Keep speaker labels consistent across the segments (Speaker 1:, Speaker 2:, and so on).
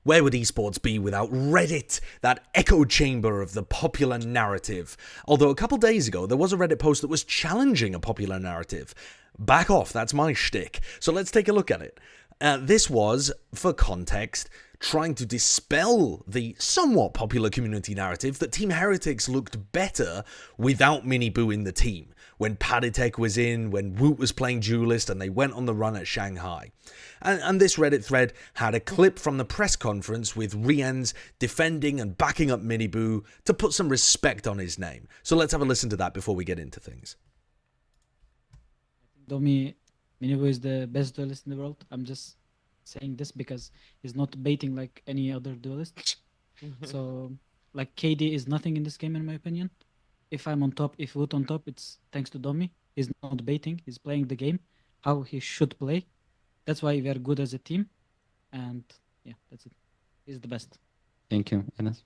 Speaker 1: Where would esports be without Reddit, that echo chamber of the popular narrative? Although a couple days ago, there was a Reddit post that was challenging a popular narrative. Back off, that's my shtick. So let's take a look at it. This was, for context, trying to dispel the somewhat popular community narrative that Team Heretics looked better without MiniBoo in the team. When paTiTek was in, when Woot was playing duelist, and they went on the run at Shanghai. And this Reddit thread had a clip from the press conference with Riens defending and backing up MiniBoo to put some respect on his name. So let's have a listen to that before we get into things.
Speaker 2: Domi, MiniBoo is the best duelist in the world. I'm just saying this because he's not baiting like any other duelist. So, like, KD is nothing in this game, in my opinion. If I'm on top, if Woot on top, it's thanks to Domi. He's not baiting. He's playing the game how he should play. That's why we are good as a team. And yeah, that's it. He's the best.
Speaker 3: Thank you, Enes.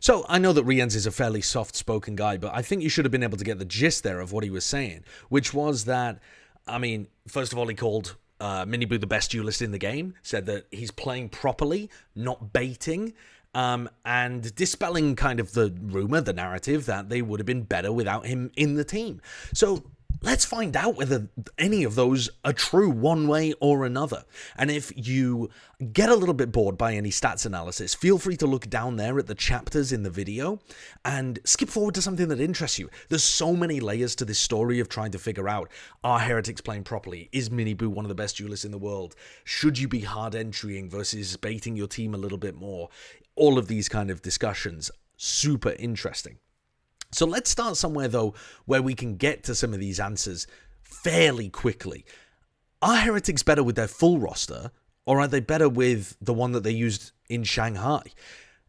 Speaker 1: So I know that Riens is a fairly soft-spoken guy, but I think you should have been able to get the gist there of what he was saying, which was that, I mean, first of all, he called MiniBoo the best duelist in the game, said that he's playing properly, not baiting, and dispelling kind of the rumor, the narrative, that they would have been better without him in the team. So let's find out whether any of those are true one way or another. And if you get a little bit bored by any stats analysis, feel free to look down there at the chapters in the video and skip forward to something that interests you. There's so many layers to this story of trying to figure out, are Heretics playing properly? Is MiniBoo one of the best duelists in the world? Should you be hard entrying versus baiting your team a little bit more? All of these kind of discussions, super interesting. So let's start somewhere, though, where we can get to some of these answers fairly quickly. Are Heretics better with their full roster, or are they better with the one that they used in Shanghai?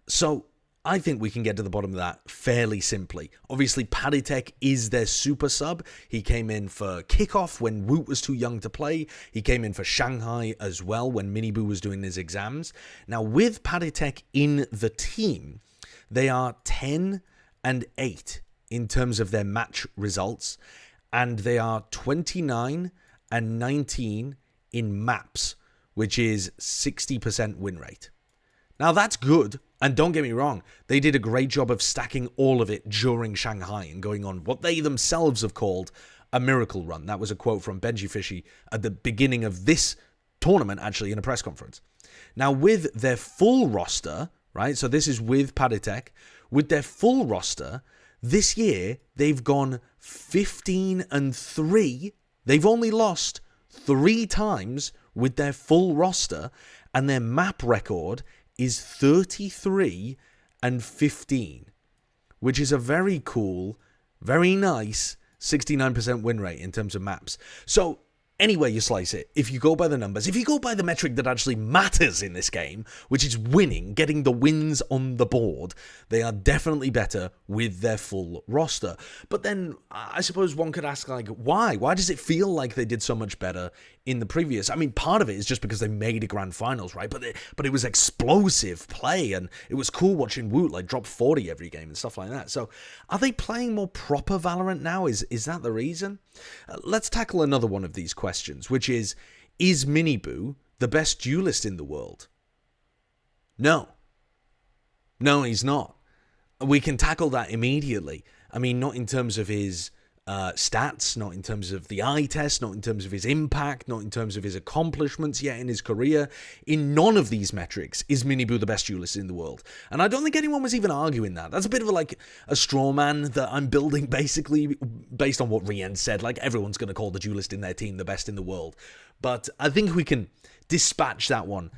Speaker 1: So I think we can get to the bottom of that fairly simply. Obviously, paTiTek is their super sub. He came in for kickoff when Woot was too young to play. He came in for Shanghai as well when MiniBoo was doing his exams. Now, with paTiTek in the team, they are 10 and 8 in terms of their match results, and they are 29 and 19 in maps, which is 60% win rate. Now that's good, and don't get me wrong, they did a great job of stacking all of it during Shanghai and going on what they themselves have called a miracle run. That was a quote from benjyfishy at the beginning of this tournament, actually, in a press conference. Now with their full roster, right, so this is with paTiTek, with their full roster, this year they've gone 15 and 3. They've only lost 3 times with their full roster, and their map record is 33 and 15, which is a very cool, very nice 69% win rate in terms of maps. So anyway you slice it, if you go by the numbers, if you go by the metric that actually matters in this game, which is winning, getting the wins on the board, they are definitely better with their full roster. But then I suppose one could ask, like, why? Why does it feel like they did so much better in the previous? I mean, part of it is just because they made a grand finals, right? But it was explosive play, and it was cool watching Woot like drop 40 every game and stuff like that. So are they playing more proper Valorant now? Is that the reason? Let's tackle another one of these questions, which is MiniBoo the best duelist in the world? No, he's not. We can tackle that immediately. I mean, not in terms of his stats, not in terms of the eye test, not in terms of his impact, not in terms of his accomplishments yet in his career. In none of these metrics is MiniBoo the best duelist in the world. And I don't think anyone was even arguing that. That's a bit of a straw man that I'm building basically based on what Riens said. Like, everyone's going to call the duelist in their team the best in the world. But I think we can dispatch that one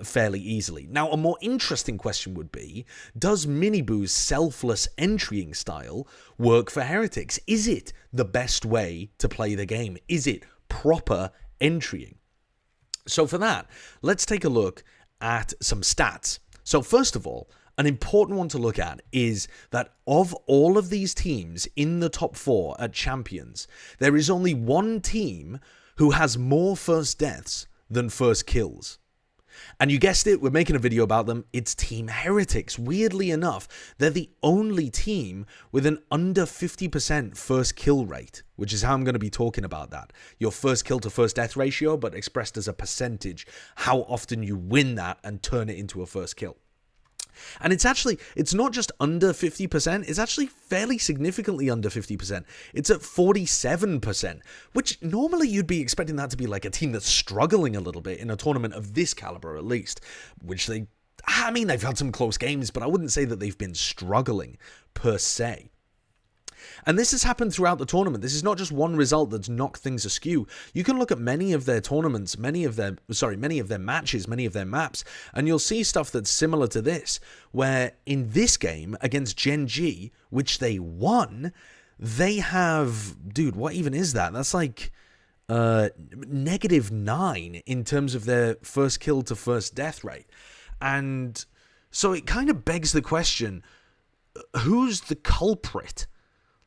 Speaker 1: fairly easily. Now, a more interesting question would be, does MiniBoo's selfless entrying style work for Heretics? Is it the best way to play the game? Is it proper entrying? So for that, let's take a look at some stats. So first of all, an important one to look at is that of all of these teams in the top 4 at Champions, there is only one team who has more first deaths than first kills. And you guessed it, we're making a video about them. It's Team Heretics. Weirdly enough, they're the only team with an under 50% first kill rate, which is how I'm going to be talking about that. Your first kill to first death ratio, but expressed as a percentage, how often you win that and turn it into a first kill. And it's not just under 50%, it's actually fairly significantly under 50%. It's at 47%, which normally you'd be expecting that to be like a team that's struggling a little bit in a tournament of this caliber at least, which they've had some close games, but I wouldn't say that they've been struggling per se. And this has happened throughout the tournament. This is not just one result that's knocked things askew. You can look at many of their tournaments, many of their matches, many of their maps, and you'll see stuff that's similar to this, where in this game against Gen G, which they won, they have, dude, what even is that? That's like -9 in terms of their first kill to first death rate. And so it kind of begs the question, who's the culprit?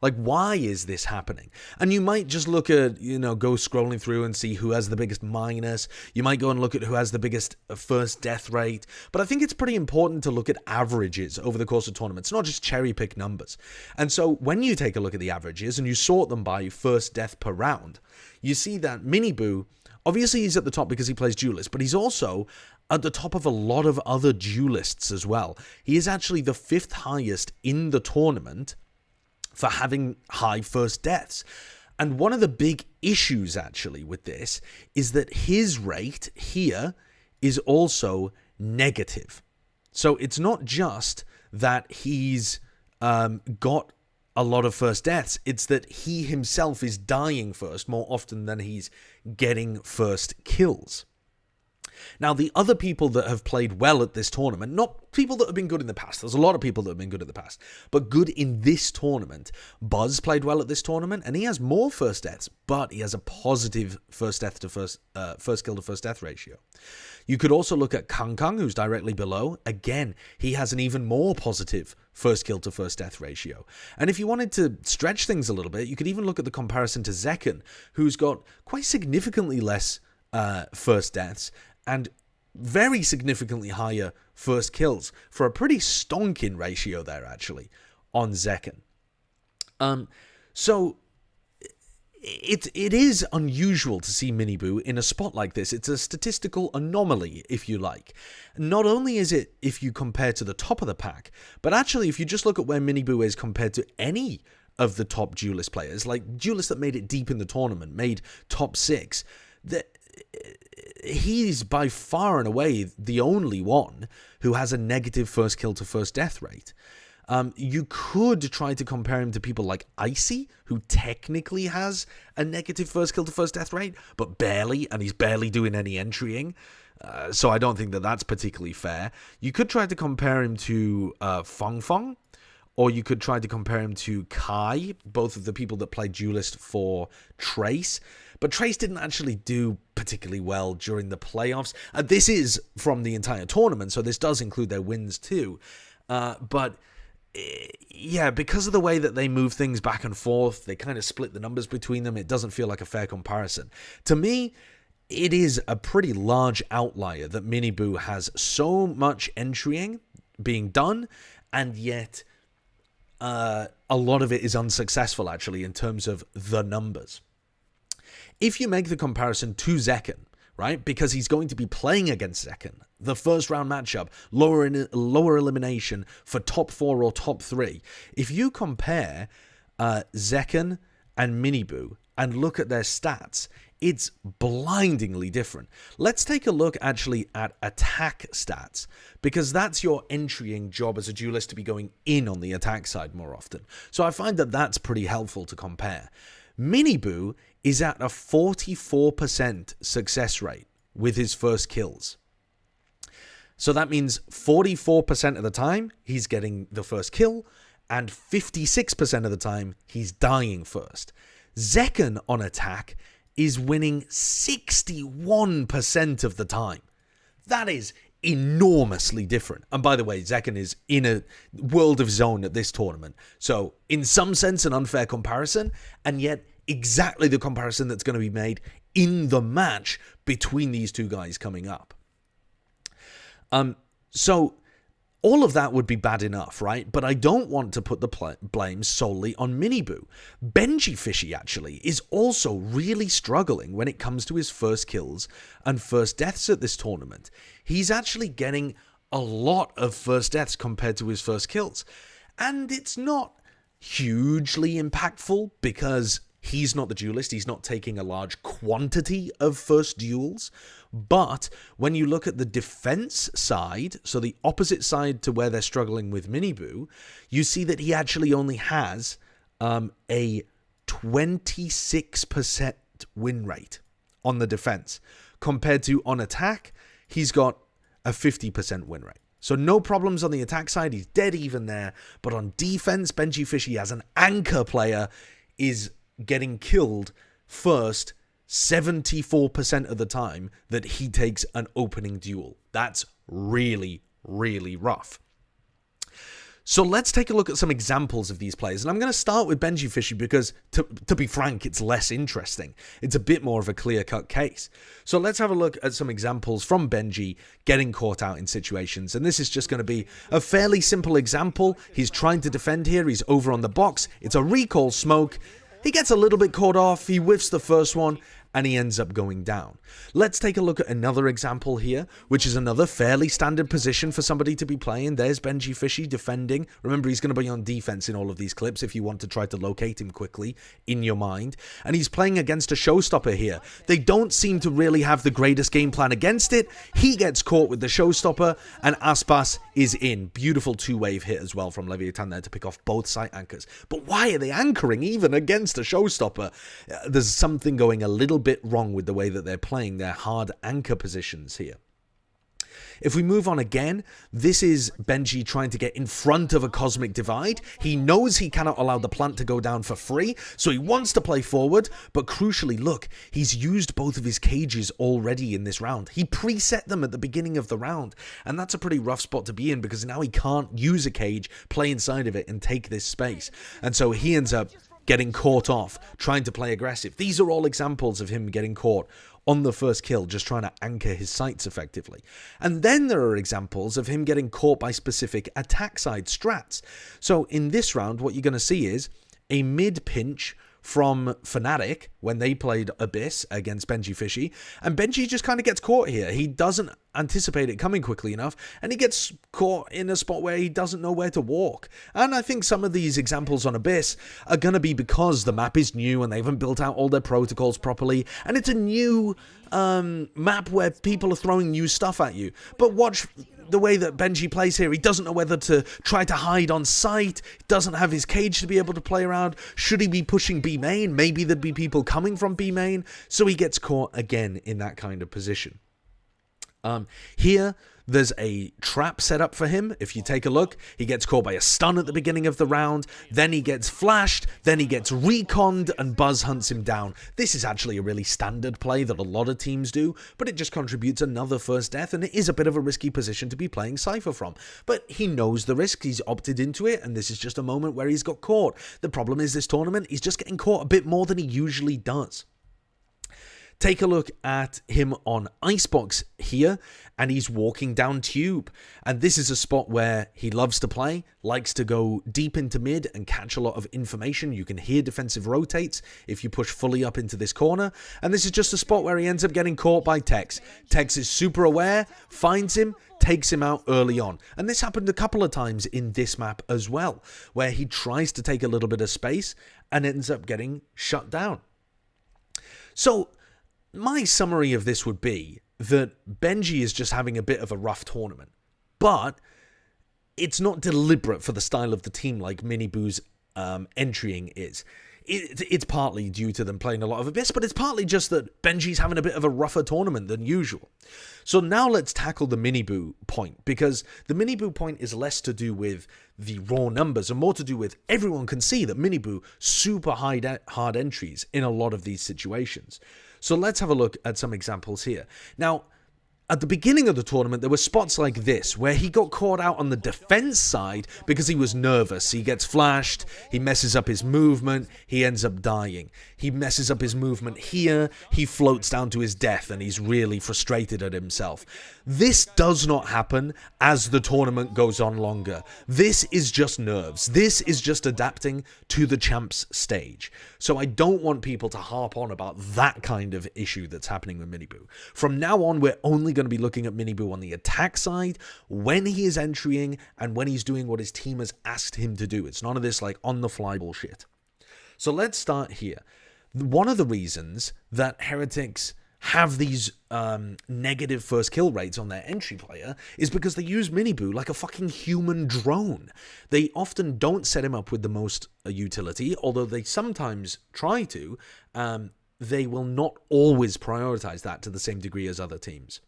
Speaker 1: Like, why is this happening? And you might just look at, go scrolling through and see who has the biggest minus. You might go and look at who has the biggest first death rate. But I think it's pretty important to look at averages over the course of tournaments, not just cherry pick numbers. And so when you take a look at the averages and you sort them by first death per round, you see that MiniBoo, obviously he's at the top because he plays duelist, but he's also at the top of a lot of other duelists as well. He is actually the 5th highest in the tournament for having high first deaths. And one of the big issues actually with this is that his rate here is also negative. So it's not just that he's got a lot of first deaths, it's that he himself is dying first more often than he's getting first kills. Now, the other people that have played well at this tournament, not people that have been good in the past, there's a lot of people that have been good in the past, but good in this tournament. Buzz played well at this tournament, and he has more first deaths, but he has a positive first kill to first death ratio. You could also look at Kang Kang, who's directly below. Again, he has an even more positive first kill to first death ratio. And if you wanted to stretch things a little bit, you could even look at the comparison to Zekken, who's got quite significantly less first deaths and very significantly higher first kills for a pretty stonking ratio there, actually, on Zekken. So it is unusual to see MiniBoo in a spot like this. It's a statistical anomaly, if you like. Not only is it if you compare to the top of the pack, but actually if you just look at where MiniBoo is compared to any of the top duelist players, like duelists that made it deep in the tournament, made top 6, he's by far and away the only one who has a negative first kill to first death rate. You could try to compare him to people like Icy, who technically has a negative first kill to first death rate, but barely, and he's barely doing any entrying. So I don't think that that's particularly fair. You could try to compare him to Feng Feng, or you could try to compare him to Kai, both of the people that played duelist for Trace. But Trace didn't actually do particularly well during the playoffs. This is from the entire tournament, so this does include their wins too. But yeah, because of the way that they move things back and forth, they kind of split the numbers between them. It doesn't feel like a fair comparison. To me, it is a pretty large outlier that MiniBoo has so much entrying being done, and yet a lot of it is unsuccessful, actually, in terms of the numbers. If you make the comparison to Zekken, right, because he's going to be playing against Zekken, the first round matchup, lower elimination for top 4 or top 3, if you compare Zekken and MiniBoo and look at their stats, it's blindingly different. Let's take a look actually at attack stats, because that's your entrying job as a duelist, to be going in on the attack side more often. So I find that that's pretty helpful to compare. MiniBoo is at a 44% success rate with his first kills. So that means 44% of the time he's getting the first kill, and 56% of the time he's dying first. Zekken on attack is winning 61% of the time. That is enormously different. And by the way, Zekken is in a world of his own at this tournament. So in some sense, an unfair comparison, and yet exactly the comparison that's going to be made in the match between these two guys coming up. So all of that would be bad enough, right? But I don't want to put the blame solely on MiniBoo. benjyfishy actually is also really struggling when it comes to his first kills and first deaths at this tournament. He's actually getting a lot of first deaths compared to his first kills. And it's not hugely impactful because he's not the duelist. He's not taking a large quantity of first duels. But when you look at the defense side, so the opposite side to where they're struggling with MiniBoo, you see that he actually only has a 26% win rate on the defense. Compared to on attack, he's got a 50% win rate. So no problems on the attack side. He's dead even there. But on defense, benjyfishy as an anchor player is getting killed first 74% of the time that he takes an opening duel. That's really, really rough. So let's take a look at some examples of these players. And I'm going to start with benjyfishy because, to be frank, it's less interesting. It's a bit more of a clear-cut case. So let's have a look at some examples from Benji getting caught out in situations. And this is just going to be a fairly simple example. He's trying to defend here. He's over on the box. It's a recall smoke. He gets a little bit caught off. He whiffs the first one, and he ends up going down. Let's take a look at another example here, which is another fairly standard position for somebody to be playing. There's benjyfishy defending. Remember, he's going to be on defense in all of these clips if you want to try to locate him quickly in your mind. And he's playing against a showstopper here. They don't seem to really have the greatest game plan against it. He gets caught with the showstopper, and Aspas is in. Beautiful two-wave hit as well from Leviathan there to pick off both site anchors. But why are they anchoring even against a showstopper? There's something going a little bit wrong with the way that they're playing their hard anchor positions here. If we move on again, this is Benji trying to get in front of a cosmic divide. He knows he cannot allow the plant to go down for free, so he wants to play forward, but crucially, look, he's used both of his cages already in this round. He preset them at the beginning of the round, and that's a pretty rough spot to be in because now he can't use a cage, play inside of it, and take this space. And so he ends up getting caught off, trying to play aggressive. These are all examples of him getting caught on the first kill, just trying to anchor his sights effectively. And then there are examples of him getting caught by specific attack side strats. So in this round, what you're going to see is a mid pinch from Fnatic when they played Abyss against benjyfishy, and Benji just kind of gets caught here. He doesn't anticipate it coming quickly enough, and he gets caught in a spot where he doesn't know where to walk. And I think some of these examples on Abyss are going to be because the map is new and they haven't built out all their protocols properly, and it's a new map where people are throwing new stuff at you. But watch the way that Benji plays here. He doesn't know whether to try to hide on site. He doesn't have his cage to be able to play around. Should he be pushing B main? Maybe there'd be people coming from B main. So he gets caught again in that kind of position. Here, there's a trap set up for him. If you take a look, he gets caught by a stun at the beginning of the round, then he gets flashed, then he gets reconned, and Buzz hunts him down. This is actually a really standard play that a lot of teams do, but it just contributes another first death, and it is a bit of a risky position to be playing Cypher from. But he knows the risk, he's opted into it, and this is just a moment where he's got caught. The problem is this tournament, he's just getting caught a bit more than he usually does. Take a look at him on Icebox here, and he's walking down Tube. And this is a spot where he loves to play, likes to go deep into mid and catch a lot of information. You can hear defensive rotates if you push fully up into this corner. And this is just a spot where he ends up getting caught by Tex. Tex is super aware, finds him, takes him out early on. And this happened a couple of times in this map as well, where he tries to take a little bit of space and ends up getting shut down. So my summary of this would be that Benji is just having a bit of a rough tournament, but it's not deliberate for the style of the team like MiniBoo's entrying is. It's partly due to them playing a lot of Abyss, but it's partly just that Benji's having a bit of a rougher tournament than usual. So now let's tackle the MiniBoo point, because the MiniBoo point is less to do with the raw numbers and more to do with everyone can see that MiniBoo super hard entries in a lot of these situations. So let's have a look at some examples here. Now, at the beginning of the tournament, there were spots like this, where he got caught out on the defense side because he was nervous. He gets flashed, he messes up his movement, he ends up dying. He messes up his movement here, he floats down to his death, and he's really frustrated at himself. This does not happen as the tournament goes on longer. This is just nerves. This is just adapting to the champs stage. So I don't want people to harp on about that kind of issue that's happening with MiniBoo. From now on, we're only going to be looking at MiniBoo on the attack side, when he is entering and when he's doing what his team has asked him to do. It's none of this like on the fly bullshit. So let's start here. One of the reasons that Heretics have these negative first kill rates on their entry player is because they use MiniBoo like a fucking human drone. They often don't set him up with the most utility, although they sometimes try to. They will not always prioritize that to the same degree as other teams.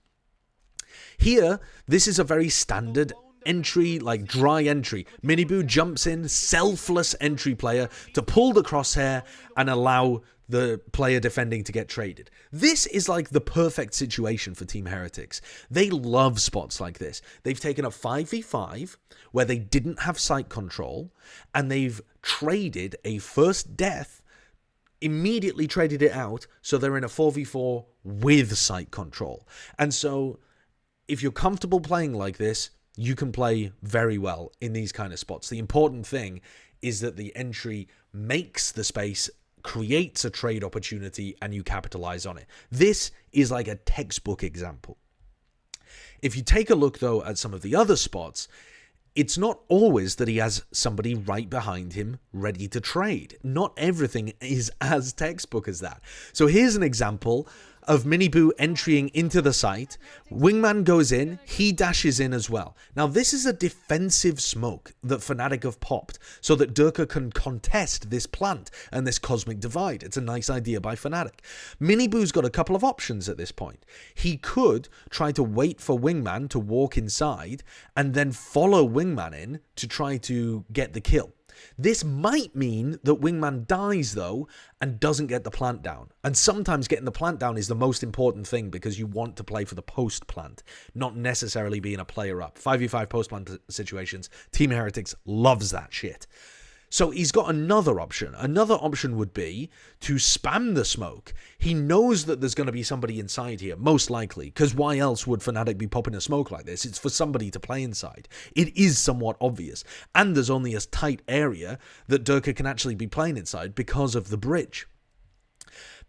Speaker 1: Here, this is a very standard entry, like dry entry. MiniBoo jumps in, selfless entry player to pull the crosshair and allow the player defending to get traded. This is like the perfect situation for Team Heretics. They love spots like this. They've taken a 5v5 where they didn't have site control, and they've traded a first death, immediately traded it out, so they're in a 4v4 with site control. And so if you're comfortable playing like this, you can play very well in these kind of spots. The important thing is that the entry makes the space, creates a trade opportunity, and you capitalize on it. This is like a textbook example. If you take a look, though, at some of the other spots, it's not always that he has somebody right behind him ready to trade. Not everything is as textbook as that. So here's an example of MiniBoo entering into the site. Wingman goes in, he dashes in as well. Now this is a defensive smoke that Fnatic have popped so that Durka can contest this plant and this cosmic divide. It's a nice idea by Fnatic. MiniBoo's got a couple of options at this point. He could try to wait for Wingman to walk inside and then follow Wingman in to try to get the kill. This might mean that Wingman dies, though, and doesn't get the plant down. And sometimes getting the plant down is the most important thing because you want to play for the post-plant, not necessarily being a player up. 5v5 post-plant situations, Team Heretics loves that shit. So he's got another option. Another option would be to spam the smoke. He knows that there's going to be somebody inside here, most likely, because why else would Fnatic be popping a smoke like this? It's for somebody to play inside. It is somewhat obvious. And there's only a tight area that Durka can actually be playing inside because of the bridge.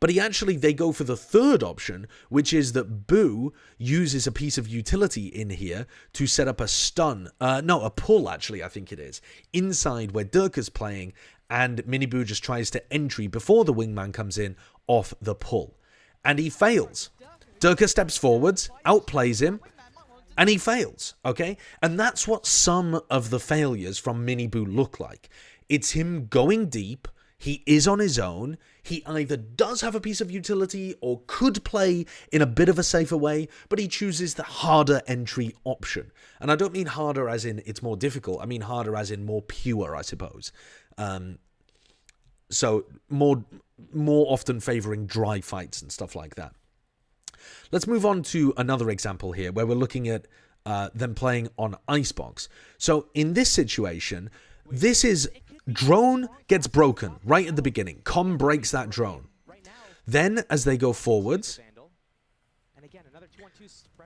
Speaker 1: But they go for the third option, which is that Boo uses a piece of utility in here to set up a stun. A pull, actually, I think it is. Inside where Durka's playing, and MiniBoo just tries to entry before the Wingman comes in off the pull. And he fails. Durka steps forwards, outplays him, and he fails, okay? And that's what some of the failures from MiniBoo look like. It's him going deep. He is on his own. He either does have a piece of utility or could play in a bit of a safer way, but he chooses the harder entry option. And I don't mean harder as in it's more difficult. I mean harder as in more pure, I suppose. So more often favoring dry fights and stuff like that. Let's move on to another example here where we're looking at them playing on Icebox. So in this situation, this is drone gets broken right at the beginning. Com breaks that drone. Then as they go forwards...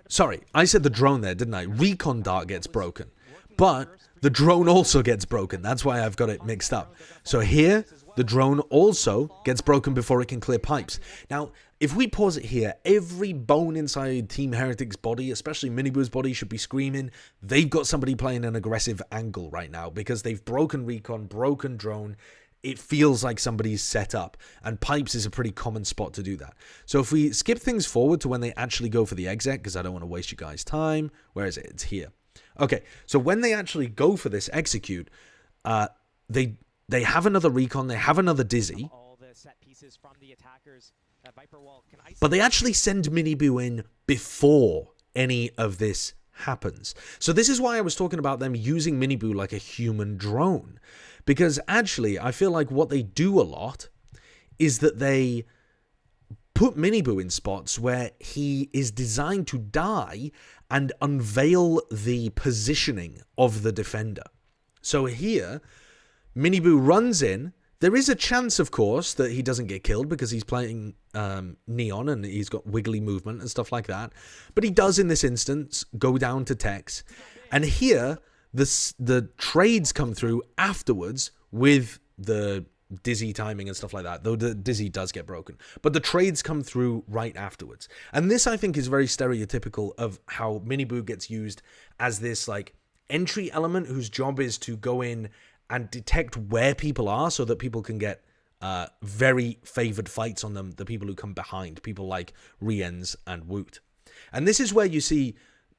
Speaker 1: Sorry, I said the drone there, didn't I? Recon dart gets broken. But the drone also gets broken. That's why I've got it mixed up. So here, the drone also gets broken before it can clear pipes. Now, if we pause it here, every bone inside Team Heretics' body, especially MiniBoo's body, should be screaming. They've got somebody playing an aggressive angle right now because they've broken recon, broken drone. It feels like somebody's set up, and pipes is a pretty common spot to do that. So if we skip things forward to when they actually go for the exec, because I don't want to waste you guys' time. Where is it? It's here. Okay, so when they actually go for this execute, they have another recon, they have another dizzy. But they actually send MiniBoo in before any of this happens. So this is why I was talking about them using MiniBoo like a human drone. Because actually, I feel like what they do a lot is that they put MiniBoo in spots where he is designed to die and unveil the positioning of the defender. So here, MiniBoo runs in, There is a chance, of course, that he doesn't get killed because he's playing Neon and he's got wiggly movement and stuff like that. But he does, in this instance, go down to Tex. And here, the trades come through afterwards with the dizzy timing and stuff like that, though the dizzy does get broken. But the trades come through right afterwards. And this, I think, is very stereotypical of how MiniBoo gets used as this, like, entry element whose job is to go in and detect where people are so that people can get very favored fights on them, the people who come behind, people like Rienz and Woot. And this is where you see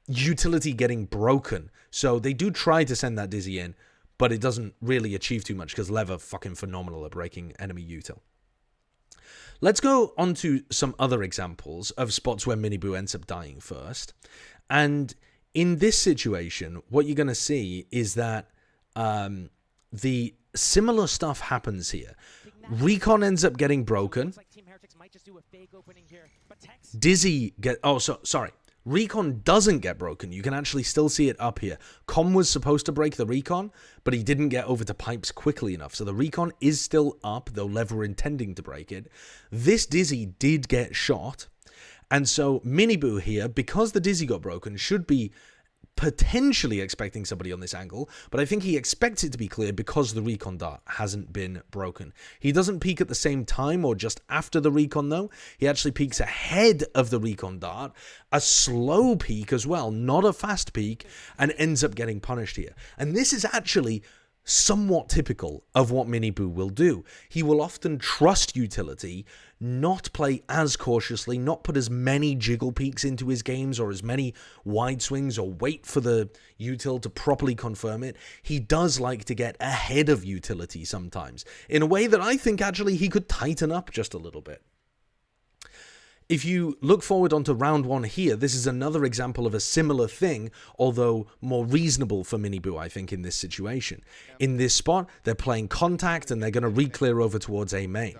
Speaker 1: utility getting broken. So they do try to send that dizzy in, but it doesn't really achieve too much because Lev are fucking phenomenal at breaking enemy util. Let's go on to some other examples of spots where MiniBoo ends up dying first. And in this situation, what you're going to see is that the similar stuff happens here. Recon ends up getting broken. Dizzy sorry. Recon doesn't get broken. You can actually still see it up here. Com was supposed to break the Recon, but he didn't get over to Pipes quickly enough. So the Recon is still up, though Lev were intending to break it. This Dizzy did get shot. And so MiniBoo here, because the Dizzy got broken, should be potentially expecting somebody on this angle, but I think he expects it to be clear because the recon dart hasn't been broken. He doesn't peek at the same time or just after the recon though. He actually peeks ahead of the recon dart, a slow peek as well, not a fast peek, and ends up getting punished here. And this is actually somewhat typical of what MiniBoo will do. He will often trust utility, not play as cautiously, not put as many jiggle peeks into his games or as many wide swings or wait for the util to properly confirm it. He does like to get ahead of utility sometimes, in a way that I think actually he could tighten up just a little bit. If you look forward onto round one here, this is another example of a similar thing, although more reasonable for MiniBoo, I think, in this situation. In this spot, they're playing contact and they're going to re-clear over towards A main.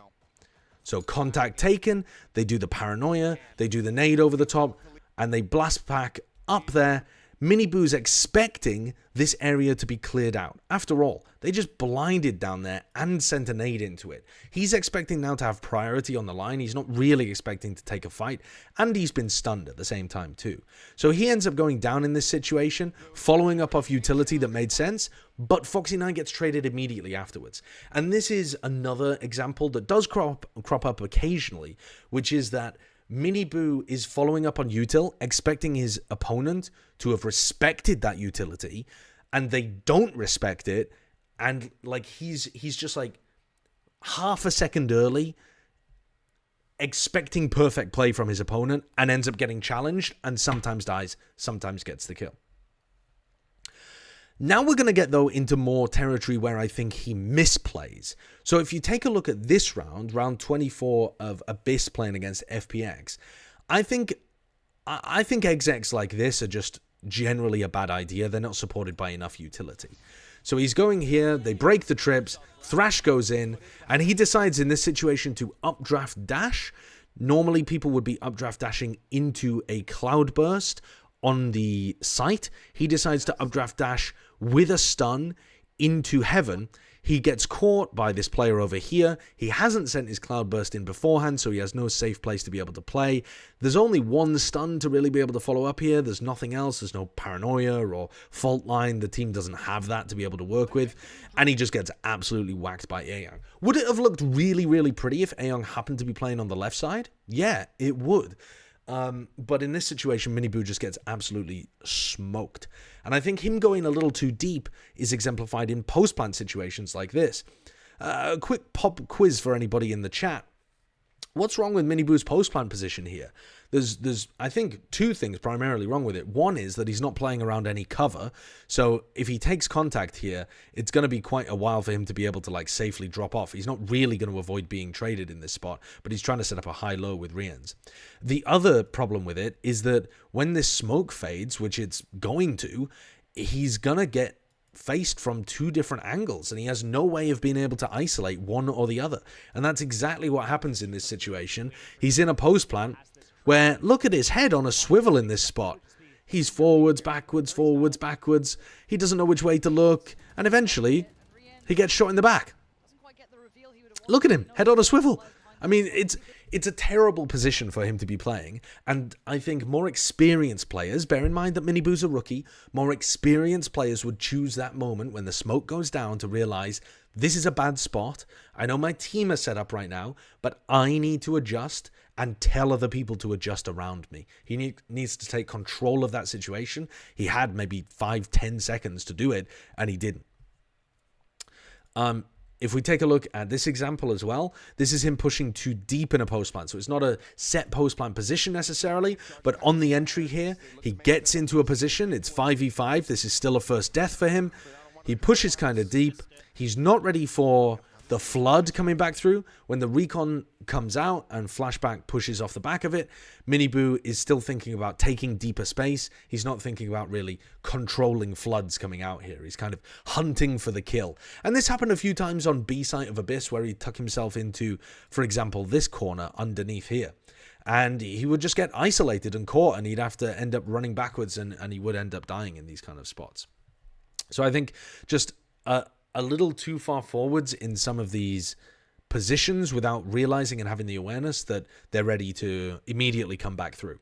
Speaker 1: So contact taken, they do the paranoia, they do the nade over the top, and they blast back up there. MiniBoo's expecting this area to be cleared out. After all, they just blinded down there and sent a nade into it. He's expecting now to have priority on the line. He's not really expecting to take a fight, and he's been stunned at the same time too. So he ends up going down in this situation, following up off utility that made sense, but Foxy9 gets traded immediately afterwards. And this is another example that does crop up occasionally, which is that MiniBoo is following up on util, expecting his opponent to have respected that utility, and they don't respect it, and like he's just like half a second early, expecting perfect play from his opponent, and ends up getting challenged, and sometimes dies, sometimes gets the kill. Now we're going to get, though, into more territory where I think he misplays. So if you take a look at this round, round 24 of Abyss playing against FPX, I think execs like this are just generally a bad idea. They're not supported by enough utility. So he's going here, they break the trips, Thrash goes in, and he decides in this situation to updraft dash. Normally people would be updraft dashing into a cloudburst on the site. He decides to updraft dash with a stun into heaven. He gets caught by this player over here. He hasn't sent his cloudburst in beforehand, so he has no safe place to be able to play. There's only one stun to really be able to follow up here. There's nothing else. There's no paranoia or fault line. The team doesn't have that to be able to work with, and he just gets absolutely whacked by Ayoung. Would it have looked really, really pretty if Ayoung happened to be playing on the left side? Yeah, it would. But in this situation, MiniBoo just gets absolutely smoked. And I think him going a little too deep is exemplified in post-plant situations like this. A quick pop quiz for anybody in the chat. What's wrong with MiniBoo's post-plant position here? There's I think two things primarily wrong with it. One is that he's not playing around any cover, so if he takes contact here, it's going to be quite a while for him to be able to like safely drop off. He's not really going to avoid being traded in this spot, but he's trying to set up a high-low with Rienz. The other problem with it is that when this smoke fades, which it's going to, he's going to get faced from two different angles, and he has no way of being able to isolate one or the other. And that's exactly what happens in this situation. He's in a post plant where, look at his head on a swivel in this spot. He's forwards, backwards, forwards, backwards. He doesn't know which way to look, and eventually he gets shot in the back. Look at him, head on a swivel. I mean, it's a terrible position for him to be playing, and I think more experienced players, bear in mind that MiniBoo's a rookie, more experienced players would choose that moment when the smoke goes down to realize this is a bad spot. I know my team is set up right now, but I need to adjust and tell other people to adjust around me. He needs to take control of that situation. He had maybe 5-10 seconds to do it, and he didn't. If we take a look at this example as well, this is him pushing too deep in a post plant. So it's not a set post plant position necessarily, but on the entry here, he gets into a position. It's 5v5. This is still a first death for him. He pushes kind of deep. He's not ready for the flood coming back through. When the recon comes out and flashback pushes off the back of it, MiniBoo is still thinking about taking deeper space. He's not thinking about really controlling floods coming out here. He's kind of hunting for the kill. And this happened a few times on B site of Abyss, where he tuck himself into, for example, this corner underneath here. And he would just get isolated and caught, and he'd have to end up running backwards, and he would end up dying in these kind of spots. So I think just a little too far forwards in some of these positions without realizing and having the awareness that they're ready to immediately come back through.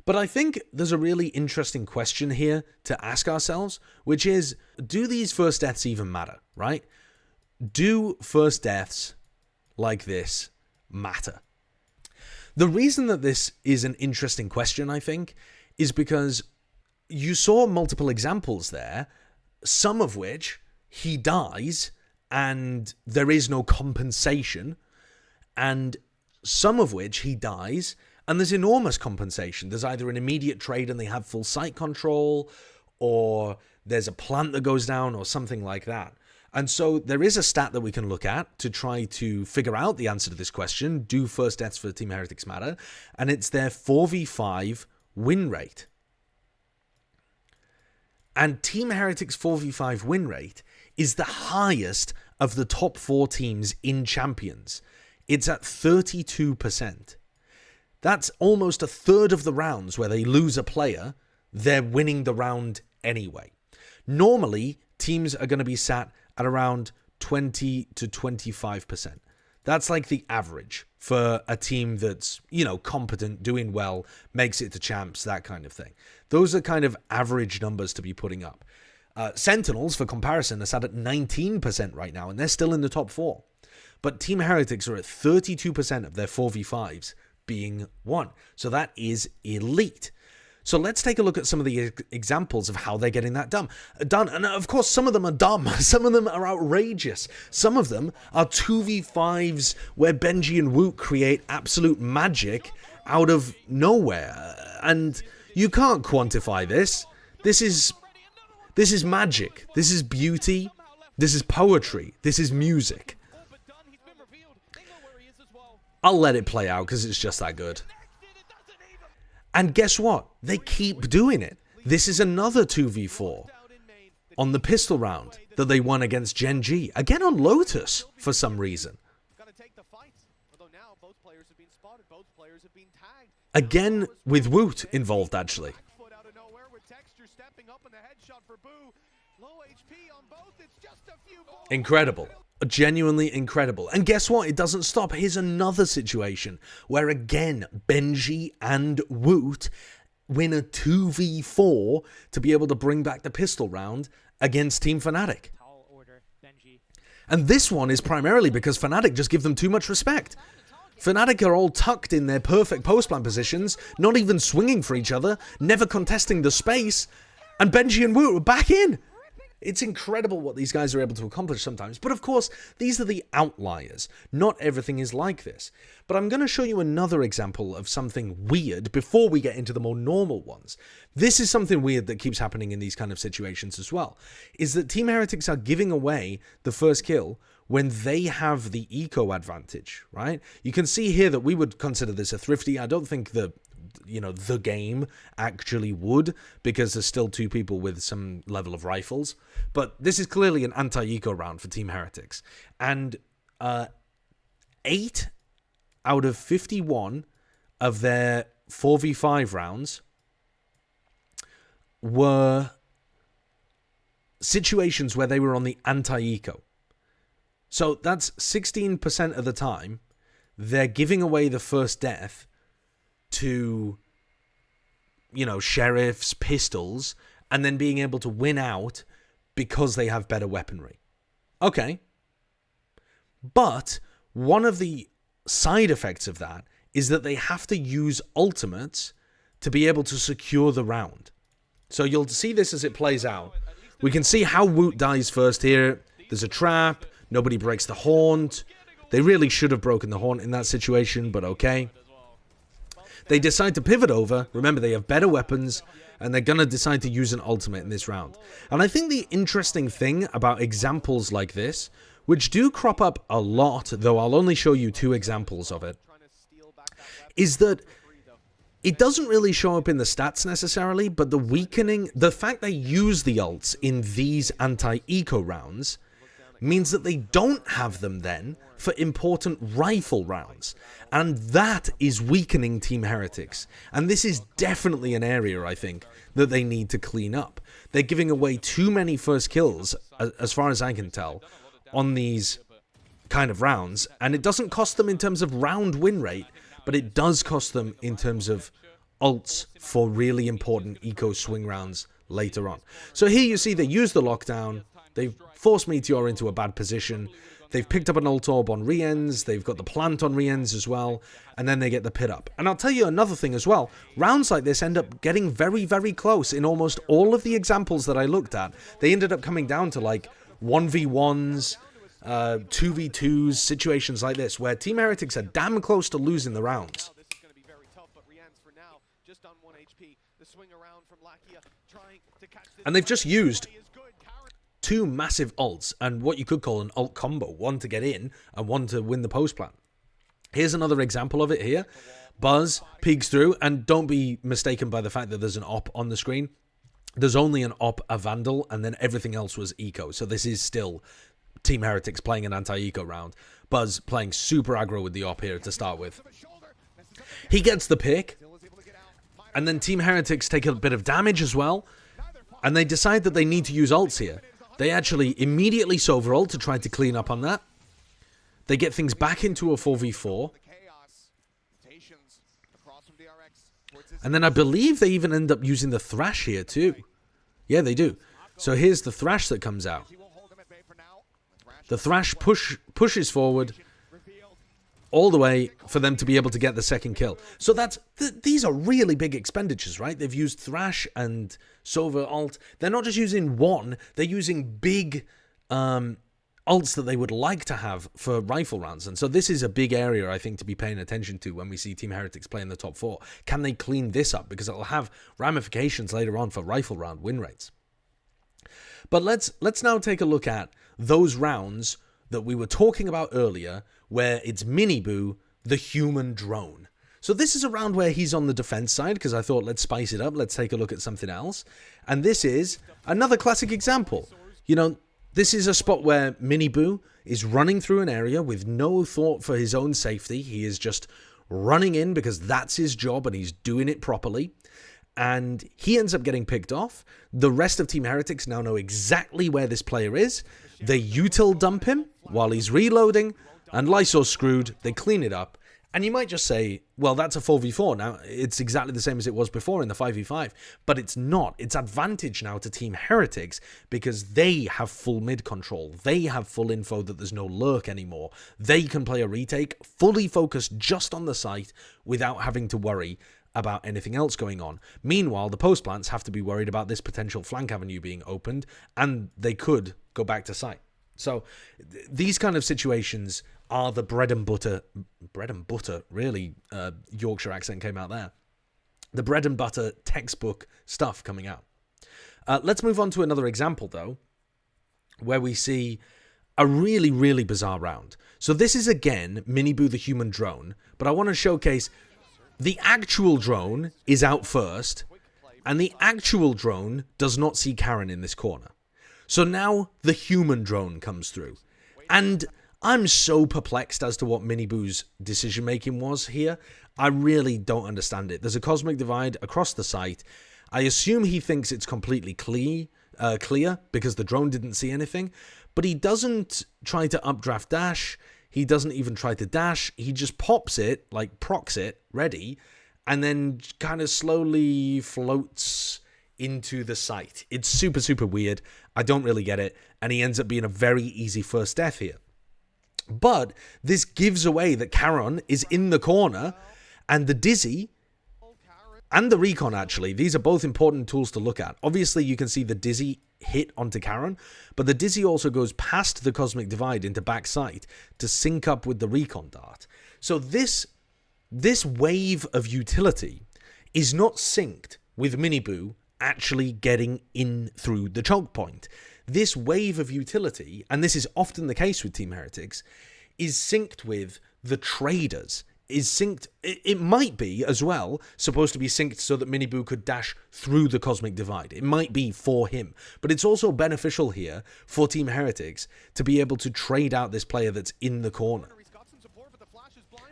Speaker 1: But I think there's a really interesting question here to ask ourselves, which is, do these first deaths even matter, right? Do first deaths like this matter? The reason that this is an interesting question, I think, is because you saw multiple examples there, some of which he dies and there is no compensation, and some of which he dies and there's enormous compensation. There's either an immediate trade and they have full site control, or there's a plant that goes down, or something like that. And so there is a stat that we can look at to try to figure out the answer to this question. Do first deaths for Team Heretics matter? And it's their 4v5 win rate. And Team Heretics' 4v5 win rate is the highest of the top 4 teams in Champions. It's at 32%. That's almost a third of the rounds where they lose a player, they're winning the round anyway. Normally, teams are going to be sat at around 20 to 25%. That's like the average for a team that's, competent, doing well, makes it to champs, that kind of thing. Those are kind of average numbers to be putting up. Sentinels, for comparison, are sat at 19% right now, and they're still in the top 4. But Team Heretics are at 32% of their 4v5s being won. So that is elite. So let's take a look at some of the examples of how they're getting that done. And of course, some of them are dumb. Some of them are outrageous. Some of them are 2v5s where Benji and Woot create absolute magic out of nowhere. And you can't quantify this. This is magic. This is beauty. This is poetry. This is music. I'll let it play out because it's just that good. And guess what? They keep doing it. This is another 2v4 on the pistol round that they won against Gen G. Again on Lotus for some reason. Again with Woot involved, actually. Incredible. Genuinely incredible. And guess what? It doesn't stop. Here's another situation where, again, Benji and Woot win a 2v4 to be able to bring back the pistol round against Team Fnatic. And this one is primarily because Fnatic just give them too much respect. Fnatic are all tucked in their perfect post-plant positions, not even swinging for each other, never contesting the space, and Benji and Woot are back in. It's incredible what these guys are able to accomplish sometimes. But of course, these are the outliers. Not everything is like this. But I'm going to show you another example of something weird before we get into the more normal ones. This is something weird that keeps happening in these kind of situations as well. Is that Team Heretics are giving away the first kill when they have the eco advantage, right? You can see here that we would consider this a thrifty. I don't think the game actually would, because there's still 2 people with some level of rifles. But this is clearly an anti-eco round for Team Heretics. And 8 out of 51 of their 4v5 rounds were situations where they were on the anti-eco. So that's 16% of the time they're giving away the first death to, you know, sheriffs, pistols, and then being able to win out because they have better weaponry. Okay. But one of the side effects of that is that they have to use ultimates to be able to secure the round. So you'll see this as it plays out. We can see how Woot dies first here. There's a trap. Nobody breaks the haunt. They really should have broken the haunt in that situation, but okay. They decide to pivot over. Remember, they have better weapons, and they're going to decide to use an ultimate in this round. And I think the interesting thing about examples like this, which do crop up a lot, though I'll only show you 2 examples of it, is that it doesn't really show up in the stats necessarily, but the weakening, the fact they use the ults in these anti-eco rounds means that they don't have them then for important rifle rounds. And that is weakening Team Heretics. And this is definitely an area, I think, that they need to clean up. They're giving away too many first kills, as far as I can tell, on these kind of rounds. And it doesn't cost them in terms of round win rate, but it does cost them in terms of ults for really important eco swing rounds later on. So here you see they use the lockdown. They've forced Meteor into a bad position. They've picked up an ult orb on re-ends. They've got the plant on re-ends as well. And then they get the pit up. And I'll tell you another thing as well. Rounds like this end up getting very, very close. In almost all of the examples that I looked at, they ended up coming down to like 1v1s, 2v2s, situations like this, where Team Heretics are damn close to losing the rounds. And they've just used 2 massive ults and what you could call an ult combo, one to get in and one to win the post plant. Here's another example of it here. Buzz peeks through, and don't be mistaken by the fact that there's an op on the screen. There's only an op, a vandal, and then everything else was eco. So this is still Team Heretics playing an anti-eco round. Buzz playing super aggro with the op here to start with. He gets the pick, and then Team Heretics take a bit of damage as well, and they decide that they need to use ults here. They actually immediately Sova ult to try to clean up on that. They get things back into a 4v4. And then I believe they even end up using the Thrash here too. Yeah, they do. So here's the Thrash that comes out. The Thrash pushes forward all the way for them to be able to get the second kill. So that's these are really big expenditures, right? They've used Thrash and Sova ult. They're not just using one, they're using big ults that they would like to have for rifle rounds. And so this is a big area, I think, to be paying attention to when we see Team Heretics play in the top 4. Can they clean this up? Because it'll have ramifications later on for rifle round win rates. But let's now take a look at those rounds that we were talking about earlier, where it's MiniBoo, the human drone. So this is a round where he's on the defense side, because I thought, let's spice it up, let's take a look at something else. And this is another classic example. You know, this is a spot where MiniBoo is running through an area with no thought for his own safety. He is just running in because that's his job and he's doing it properly. And he ends up getting picked off. The rest of Team Heretics now know exactly where this player is. They util dump him while he's reloading, and Lysor's screwed. They clean it up. And you might just say, well, that's a 4v4 now. It's exactly the same as it was before in the 5v5. But it's not. It's advantage now to Team Heretics because they have full mid control. They have full info that there's no lurk anymore. They can play a retake, fully focused just on the site without having to worry about anything else going on. Meanwhile, the post plants have to be worried about this potential flank avenue being opened, and they could go back to site. So these kind of situations are the bread and butter, really, Yorkshire accent came out there. The bread and butter textbook stuff coming out. Let's move on to another example, though, where we see a really, really bizarre round. So this is, again, MiniBoo the human drone, but I want to showcase the actual drone is out first, and the actual drone does not see Karen in this corner. So now the human drone comes through. And I'm so perplexed as to what MiniBoo's decision-making was here. I really don't understand it. There's a cosmic divide across the site. I assume he thinks it's completely clear because the drone didn't see anything. but he doesn't try to updraft dash. He doesn't even try to dash. He just pops it, like procs it, ready, and then kind of slowly floats into the site. It's super, super weird. I don't really get it. And he ends up being a very easy first death here. But this gives away that Charon is in the corner, and the Dizzy and the Recon, actually, these are both important tools to look at. Obviously, you can see the Dizzy hit onto Charon, but the Dizzy also goes past the Cosmic Divide into backside to sync up with the Recon Dart. So this wave of utility is not synced with MiniBoo actually getting in through the choke point. This wave of utility, and this is often the case with Team Heretics, is synced with the traders. Is synced. It might be as well supposed to be synced so that MiniBoo could dash through the Cosmic Divide. It might be for him, but it's also beneficial here for Team Heretics to be able to trade out this player that's in the corner.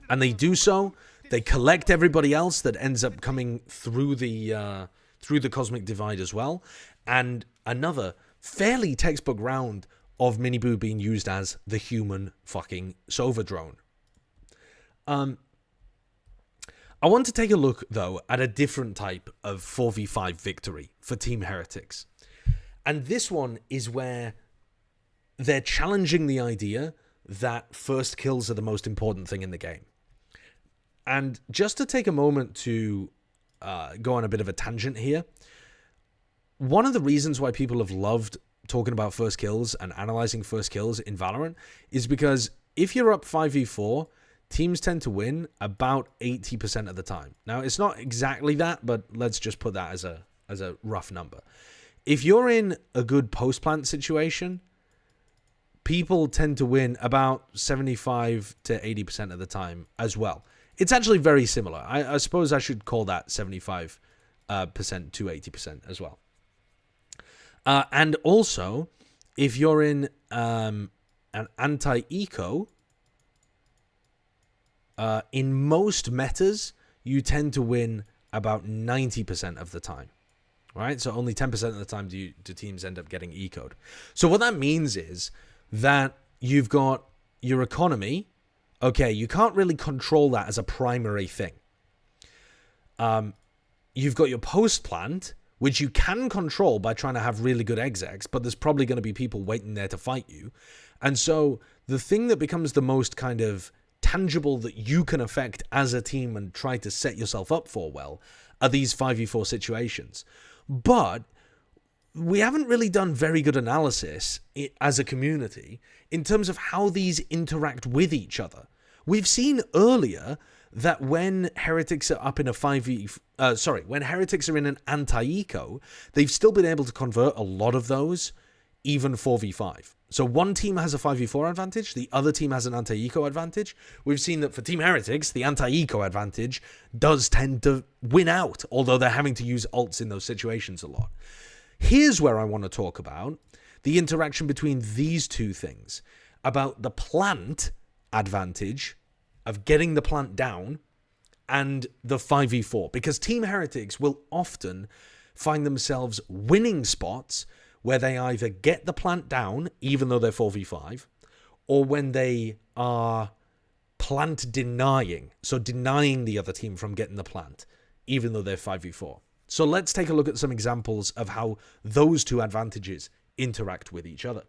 Speaker 1: And they do so. They collect everybody else that ends up coming through the Cosmic Divide as well. And another fairly textbook round of MiniBoo being used as the human fucking Sova drone. I want to take a look, though, at a different type of 4v5 victory for Team Heretics. And this one is where they're challenging the idea that first kills are the most important thing in the game. And just to take a moment to go on a bit of a tangent here, one of the reasons why people have loved talking about first kills and analyzing first kills in Valorant is because if you're up 5v4, teams tend to win about 80% of the time. Now, it's not exactly that, but let's just put that as a rough number. If you're in a good post-plant situation, people tend to win about 75 to 80% of the time as well. It's actually very similar. I suppose I should call that 75% to 80% as well. And also, if you're in an anti-eco, in most metas, you tend to win about 90% of the time, right? So only 10% of the time do teams end up getting ecoed. So what that means is that you've got your economy. Okay, you can't really control that as a primary thing. You've got your post plant, which you can control by trying to have really good execs, but there's probably going to be people waiting there to fight you. And so the thing that becomes the most kind of tangible that you can affect as a team and try to set yourself up for well are these 5v4 situations. But we haven't really done very good analysis as a community in terms of how these interact with each other. We've seen earlier that when Heretics are up in a when Heretics are in an anti-eco, they've still been able to convert a lot of those, even 4v5. So one team has a 5v4 advantage, the other team has an anti-eco advantage. We've seen that for Team Heretics, the anti-eco advantage does tend to win out, although they're having to use ults in those situations a lot. Here's where I want to talk about the interaction between these two things, about the plant advantage of getting the plant down and the 5v4, because Team Heretics will often find themselves winning spots where they either get the plant down, even though they're 4v5, or when they are plant denying, so denying the other team from getting the plant, even though they're 5v4. So let's take a look at some examples of how those two advantages interact with each other.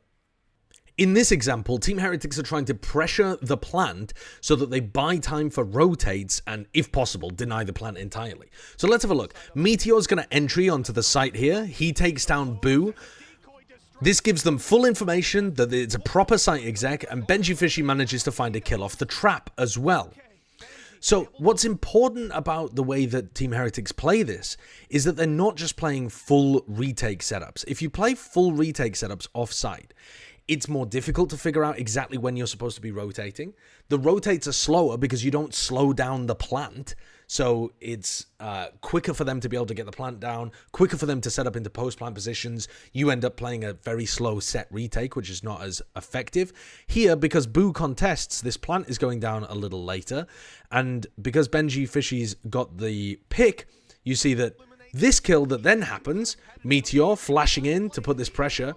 Speaker 1: In this example, Team Heretics are trying to pressure the plant so that they buy time for rotates and, if possible, deny the plant entirely. So let's have a look. Meteor's going to entry onto the site here. He takes down Boo. This gives them full information that it's a proper site exec, and benjyfishy manages to find a kill off the trap as well. So what's important about the way that Team Heretics play this is that they're not just playing full retake setups. If you play full retake setups off-site, it's more difficult to figure out exactly when you're supposed to be rotating. The rotates are slower because you don't slow down the plant. So it's quicker for them to be able to get the plant down, quicker for them to set up into post-plant positions. You end up playing a very slow set retake, which is not as effective. Here, because Boo contests, this plant is going down a little later. And because benjyfishy's got the pick, you see that this kill that then happens, Meteor flashing in to put this pressure,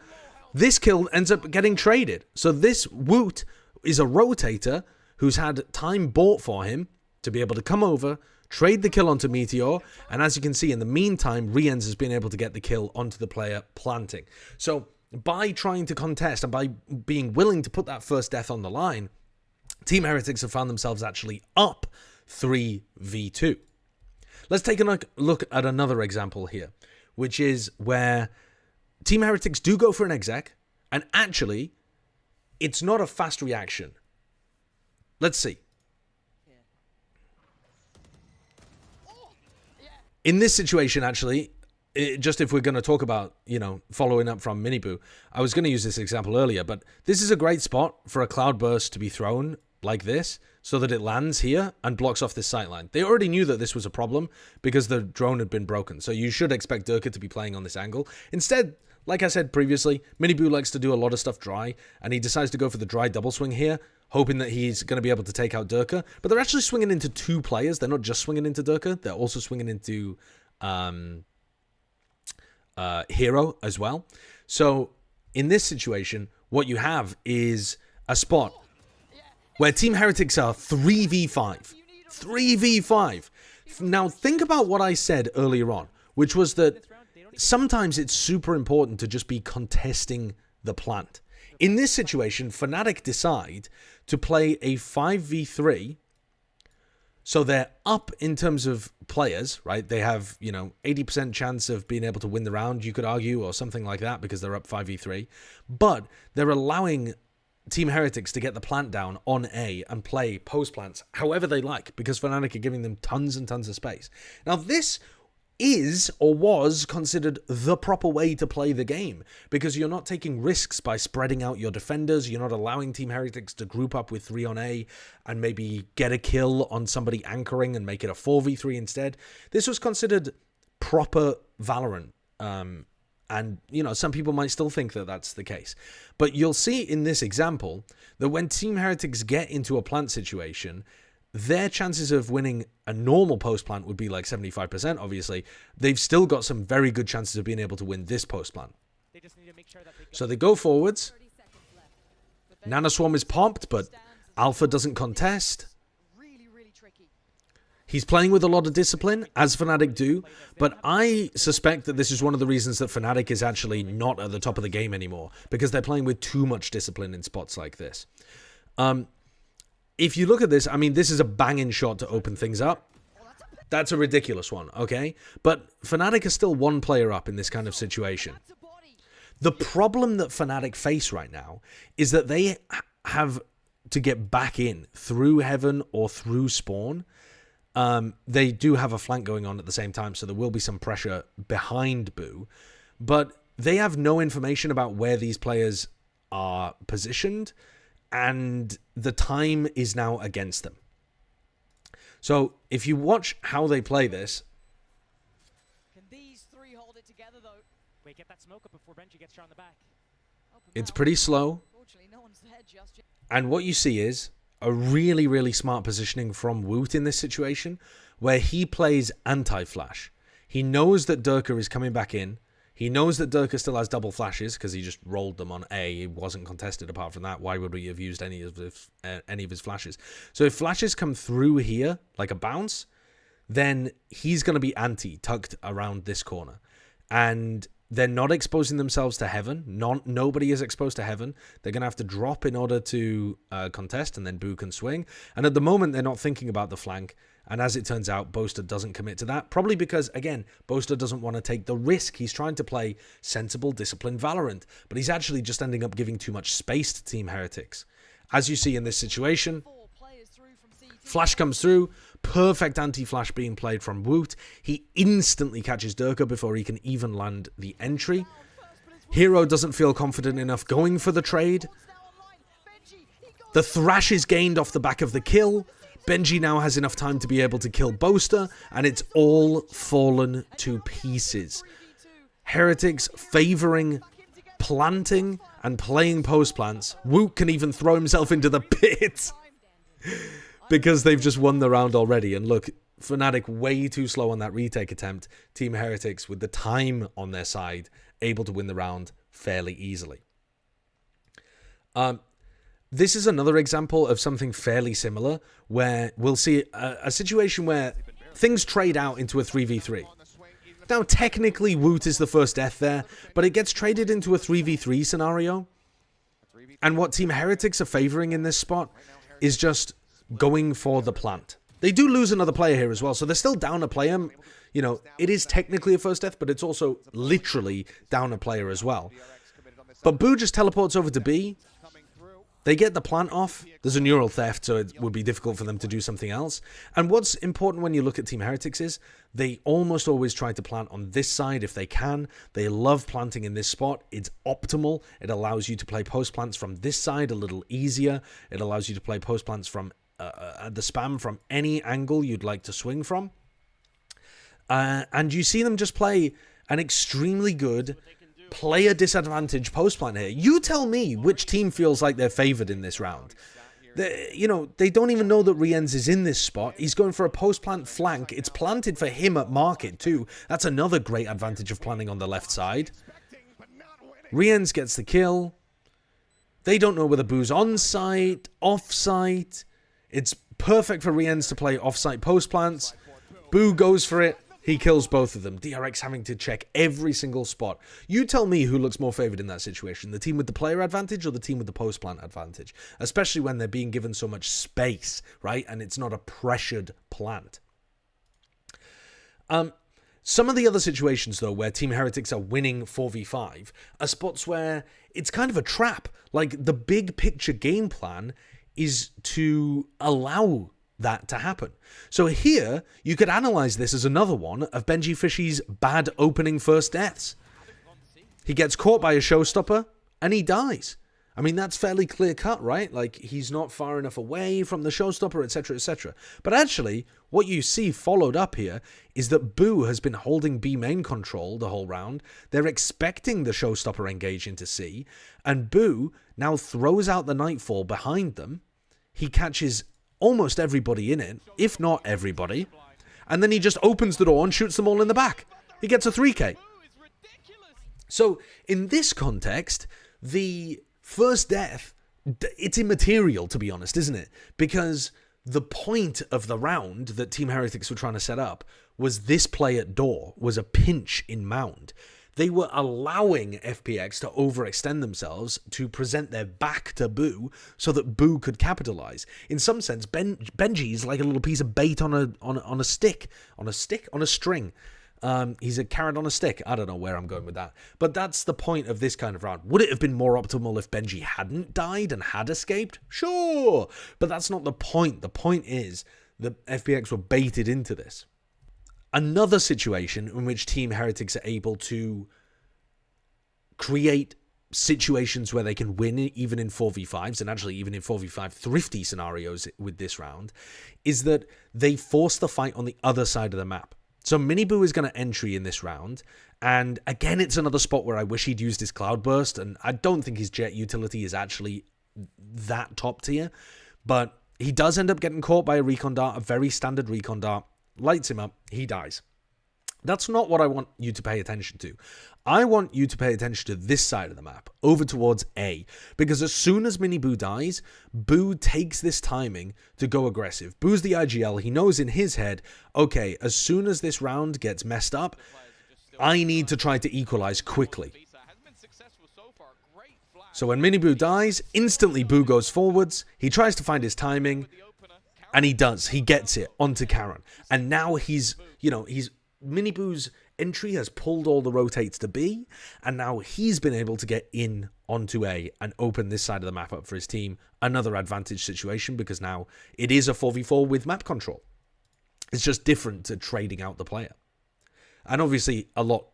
Speaker 1: This kill ends up getting traded. So this Woot is a rotator who's had time bought for him to be able to come over, trade the kill onto Meteor, and as you can see, in the meantime, Riens has been able to get the kill onto the player planting. So by trying to contest and by being willing to put that first death on the line, Team Heretics have found themselves actually up 3v2. Let's take a look at another example here, which is where Team Heretics do go for an exec, and actually, it's not a fast reaction. Let's see. In this situation, actually, just if we're going to talk about, following up from MiniBoo, I was going to use this example earlier, but this is a great spot for a cloudburst to be thrown like this so that it lands here and blocks off this sightline. They already knew that this was a problem because the drone had been broken, so you should expect Durka to be playing on this angle. Instead, like I said previously, MiniBoo likes to do a lot of stuff dry, and he decides to go for the dry double swing here, hoping that he's going to be able to take out Durka. But they're actually swinging into two players. They're not just swinging into Durka. They're also swinging into Hero as well. So in this situation, what you have is a spot where Team Heretics are 3v5. 3v5. Now think about what I said earlier on, which was that sometimes it's super important to just be contesting the plant. In this situation, Fnatic decide to play a 5v3. So they're up in terms of players, right? They have, 80% chance of being able to win the round, you could argue, or something like that, because they're up 5v3. But they're allowing Team Heretics to get the plant down on A and play post plants however they like, because Fnatic are giving them tons and tons of space. Now, this is or was considered the proper way to play the game, because you're not taking risks by spreading out your defenders. You're not allowing Team Heretics to group up with 3 on A and maybe get a kill on somebody anchoring and make it a 4v3 instead. This was considered proper Valorant. And, some people might still think that that's the case. But you'll see in this example that when Team Heretics get into a plant situation, their chances of winning a normal post plant would be like 75%, obviously. They've still got some very good chances of being able to win this post plant. So they go forwards. Nanoswarm is popped, but Alpha doesn't contest. He's playing with a lot of discipline, as Fnatic do, but I suspect that this is one of the reasons that Fnatic is actually not at the top of the game anymore, because they're playing with too much discipline in spots like this. If you look at this, this is a banging shot to open things up. That's a ridiculous one, okay? But Fnatic is still one player up in this kind of situation. The problem that Fnatic face right now is that they have to get back in through Heaven or through Spawn. They do have a flank going on at the same time, so there will be some pressure behind Boo. But they have no information about where these players are positioned, and the time is now against them. So if you watch how they play this,
Speaker 3: can these three hold it together though? Wait, get that smoke up before Benji gets shot in the back.
Speaker 1: It's pretty slow.
Speaker 3: No one's there just yet.
Speaker 1: And what you see is a really, really smart positioning from Woot in this situation, where he plays anti-flash. He knows that Durka is coming back in. He knows that Durka still has double flashes because he just rolled them on A. It wasn't contested apart from that. Why would we have used any of his flashes? So if flashes come through here, like a bounce, then he's going to be tucked around this corner. And they're not exposing themselves to Heaven. Nobody is exposed to Heaven. They're going to have to drop in order to contest, and then Boo can swing. And at the moment, they're not thinking about the flank. And as it turns out, Boaster doesn't commit to that. Probably because, again, Boaster doesn't want to take the risk. He's trying to play sensible, disciplined Valorant. But he's actually just ending up giving too much space to Team Heretics. As you see in this situation, flash comes through. Perfect anti-flash being played from Woot. He instantly catches Durka before he can even land the entry. Hero doesn't feel confident enough going for the trade. The thrash is gained off the back of the kill. Benji now has enough time to be able to kill Boaster, and it's all fallen to pieces. Heretics favoring planting and playing post plants. Woot can even throw himself into the pit because they've just won the round already. And look, Fnatic way too slow on that retake attempt. Team Heretics with the time on their side, able to win the round fairly easily. This is another example of something fairly similar, where we'll see a situation where things trade out into a 3v3. Now, technically, Woot is the first death there, but it gets traded into a 3v3 scenario. And what Team Heretics are favoring in this spot is just going for the plant. They do lose another player here as well, so they're still down a player. You know, it is technically a first death, but it's also literally down a player as well. But Boo just teleports over to B. They get the plant off. There's a neural theft, so it would be difficult for them to do something else. And what's important when you look at Team Heretics is they almost always try to plant on this side if they can. They love planting in this spot. It's optimal. It allows you to play post plants from this side a little easier. It allows you to play post plants from the spam from any angle you'd like to swing from. And you see them just play an extremely good player disadvantage post plant here. You tell me which team feels like they're favored in this round. You know, they don't even know that Rienz is in this spot. He's going for a post plant flank. It's planted for him at market too. That's another great advantage of planning on the left side. Rienz gets the kill. They don't know whether Boo's on site, off site. It's perfect for Rienz to play off site post plants. Boo goes for it. He kills both of them. DRX having to check every single spot. You tell me who looks more favored in that situation. The team with the player advantage or the team with the post-plant advantage? Especially when they're being given so much space, right? And it's not a pressured plant. Some of the other situations, though, where Team Heretics are winning 4v5 are spots where it's kind of a trap. Like, the big picture game plan is to allow that to happen. So here, you could analyze this as another one of benjyfishy's bad opening first deaths. He gets caught by a showstopper, and he dies. I mean, that's fairly clear cut, right? Like, he's not far enough away from the showstopper, etc., etc. But actually, what you see followed up here is that Boo has been holding B main control the whole round. They're expecting the showstopper engage into C, and Boo now throws out the Nightfall behind them. He catches almost everybody in it, if not everybody, and then he just opens the door and shoots them all in the back. He gets a 3k. So, in this context, the first death, it's immaterial, to be honest, isn't it? Because the point of the round that Team Heretics were trying to set up was this play at door, was a pinch in mound. They were allowing FPX to overextend themselves to present their back to Boo so that Boo could capitalize. In some sense, Benji is like a little piece of bait on a stick. On a string. He's a carrot on a stick. I don't know where I'm going with that. But that's the point of this kind of round. Would it have been more optimal if Benji hadn't died and had escaped? Sure. But that's not the point. The point is that FPX were baited into this. Another situation in which Team Heretics are able to create situations where they can win even in 4v5s, and actually even in 4v5 thrifty scenarios with this round, is that they force the fight on the other side of the map. So MiniBoo is going to entry in this round, and again, it's another spot where I wish he'd used his Cloudburst, and I don't think his jet utility is actually that top tier, but he does end up getting caught by a recon dart, a very standard recon dart, lights him up, he dies. That's not what I want you to pay attention to. I want you to pay attention to this side of the map, over towards A, because as soon as MiniBoo dies, Boo takes this timing to go aggressive. Boo's the IGL, he knows in his head, okay, as soon as this round gets messed up, I need to try to equalize quickly. So when MiniBoo dies, instantly Boo goes forwards, he tries to find his timing, and he does. He gets it onto Karen. And now MiniBoo's entry has pulled all the rotates to B, and now he's been able to get in onto A and open this side of the map up for his team. Another advantage situation, because now it is a 4v4 with map control. It's just different to trading out the player. And obviously a lot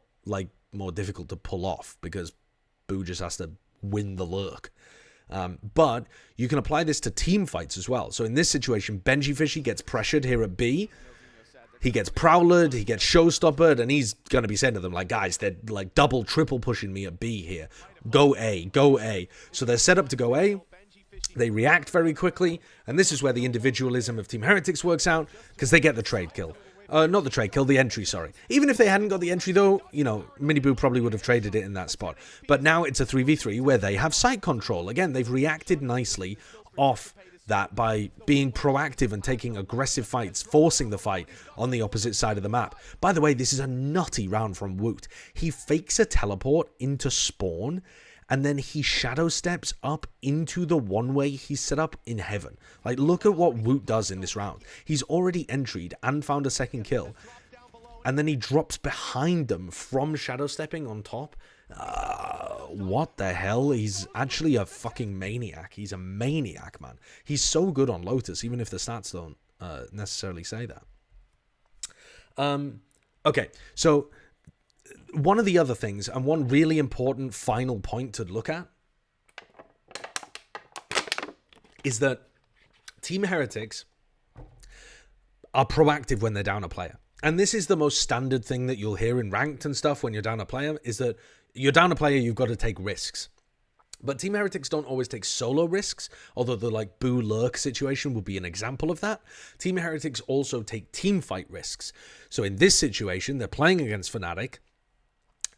Speaker 1: more difficult to pull off, because Boo just has to win the lurk. But you can apply this to team fights as well. So in this situation, benjyfishy gets pressured here at B. He gets prowlered, he gets showstoppered, and he's going to be saying to them, like, guys, they're like double, triple pushing me at B here. Go A, go A. So they're set up to go A. They react very quickly, and this is where the individualism of Team Heretics works out, because they get the trade kill. Not the trade kill, the entry, sorry. Even if they hadn't got the entry, though, you know, MiniBoo probably would have traded it in that spot. But now it's a 3v3 where they have site control. Again, they've reacted nicely off that by being proactive and taking aggressive fights, forcing the fight on the opposite side of the map. By the way, this is a nutty round from Woot. He fakes a teleport into spawn, and then he shadow steps up into the one-way he's set up in heaven. Like, look at what Woot does in this round. He's already entryed and found a second kill, and then he drops behind them from shadow stepping on top. What the hell? He's actually a fucking maniac. He's a maniac, man. He's so good on Lotus, even if the stats don't necessarily say that. Okay, so one of the other things, and one really important final point to look at, is that Team Heretics are proactive when they're down a player. And this is the most standard thing that you'll hear in ranked and stuff when you're down a player, is that you're down a player, you've got to take risks. But Team Heretics don't always take solo risks, although the like Boo Lurk situation would be an example of that. Team Heretics also take team fight risks. So in this situation, they're playing against Fnatic,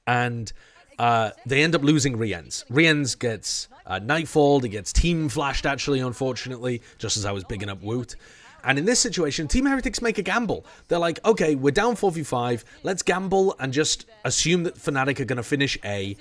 Speaker 1: and they end up losing Rienz. Rienz gets Nightfall, he gets team flashed actually, unfortunately, just as I was bigging up Woot. And in this situation, Team Heretics make a gamble. They're like, okay, we're down 4v5, let's gamble and just assume that Fnatic are going to finish A,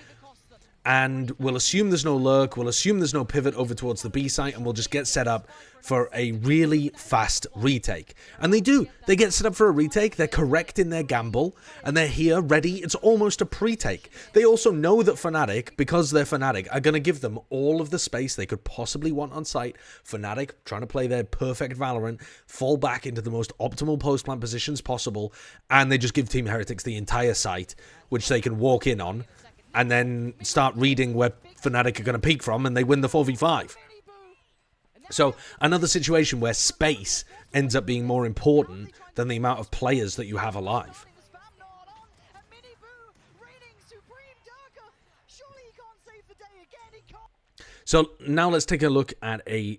Speaker 1: and we'll assume there's no lurk, we'll assume there's no pivot over towards the B site, and we'll just get set up for a really fast retake. And they do. They get set up for a retake, they're correct in their gamble, and they're here, ready. It's almost a pre-take. They also know that Fnatic, because they're Fnatic, are going to give them all of the space they could possibly want on site. Fnatic, trying to play their perfect Valorant, fall back into the most optimal post-plant positions possible, and they just give Team Heretics the entire site, which they can walk in on, and then start reading where Fnatic are going to peek from, and they win the 4v5. So, another situation where space ends up being more important than the amount of players that you have alive. So, now let's take a look at a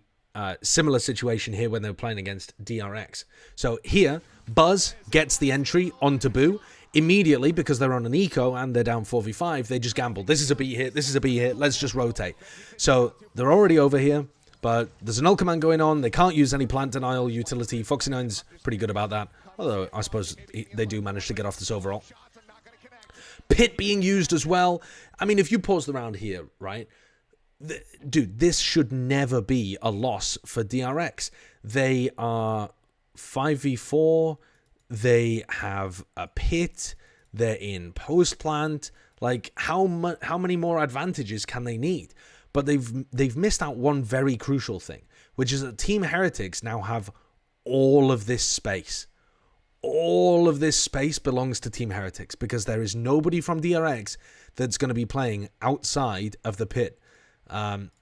Speaker 1: similar situation here when they were playing against DRX. So, here, Buzz gets the entry onto Boo. Immediately, because they're on an eco and they're down 4v5, they just gamble. This is a B hit, this is a B hit, let's just rotate. So they're already over here, but there's an ult command going on. They can't use any plant denial utility. Foxy9's pretty good about that, although I suppose they do manage to get off this overall. Pit being used as well. I mean, if you pause the round here, right? Dude, this should never be a loss for DRX. They are 5v4. They have a pit, they're in post-plant, like how many more advantages can they need? But they've missed out one very crucial thing, which is that Team Heretics now have all of this space. All of this space belongs to Team Heretics, because there is nobody from DRX that's going to be playing outside of the pit.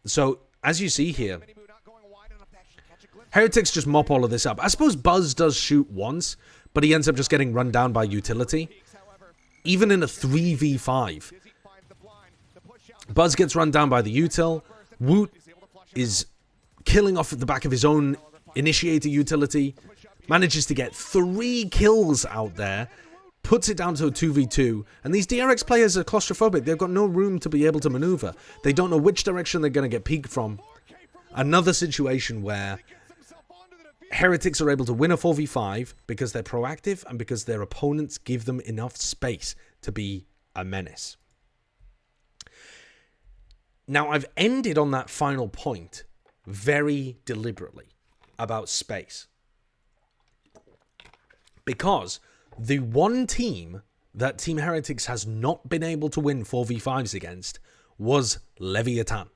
Speaker 1: So, as you see here, Heretics just mop all of this up. I suppose Buzz does shoot once, but he ends up just getting run down by utility. Even in a 3v5, Buzz gets run down by the util. Woot is killing off at the back of his own initiator utility, manages to get 3 kills out there, puts it down to a 2v2, and these DRX players are claustrophobic. They've got no room to be able to maneuver. They don't know which direction they're going to get peeked from. Another situation where Heretics are able to win a 4v5 because they're proactive and because their opponents give them enough space to be a menace. Now, I've ended on that final point very deliberately about space, because the one team that Team Heretics has not been able to win 4v5s against was Leviathan.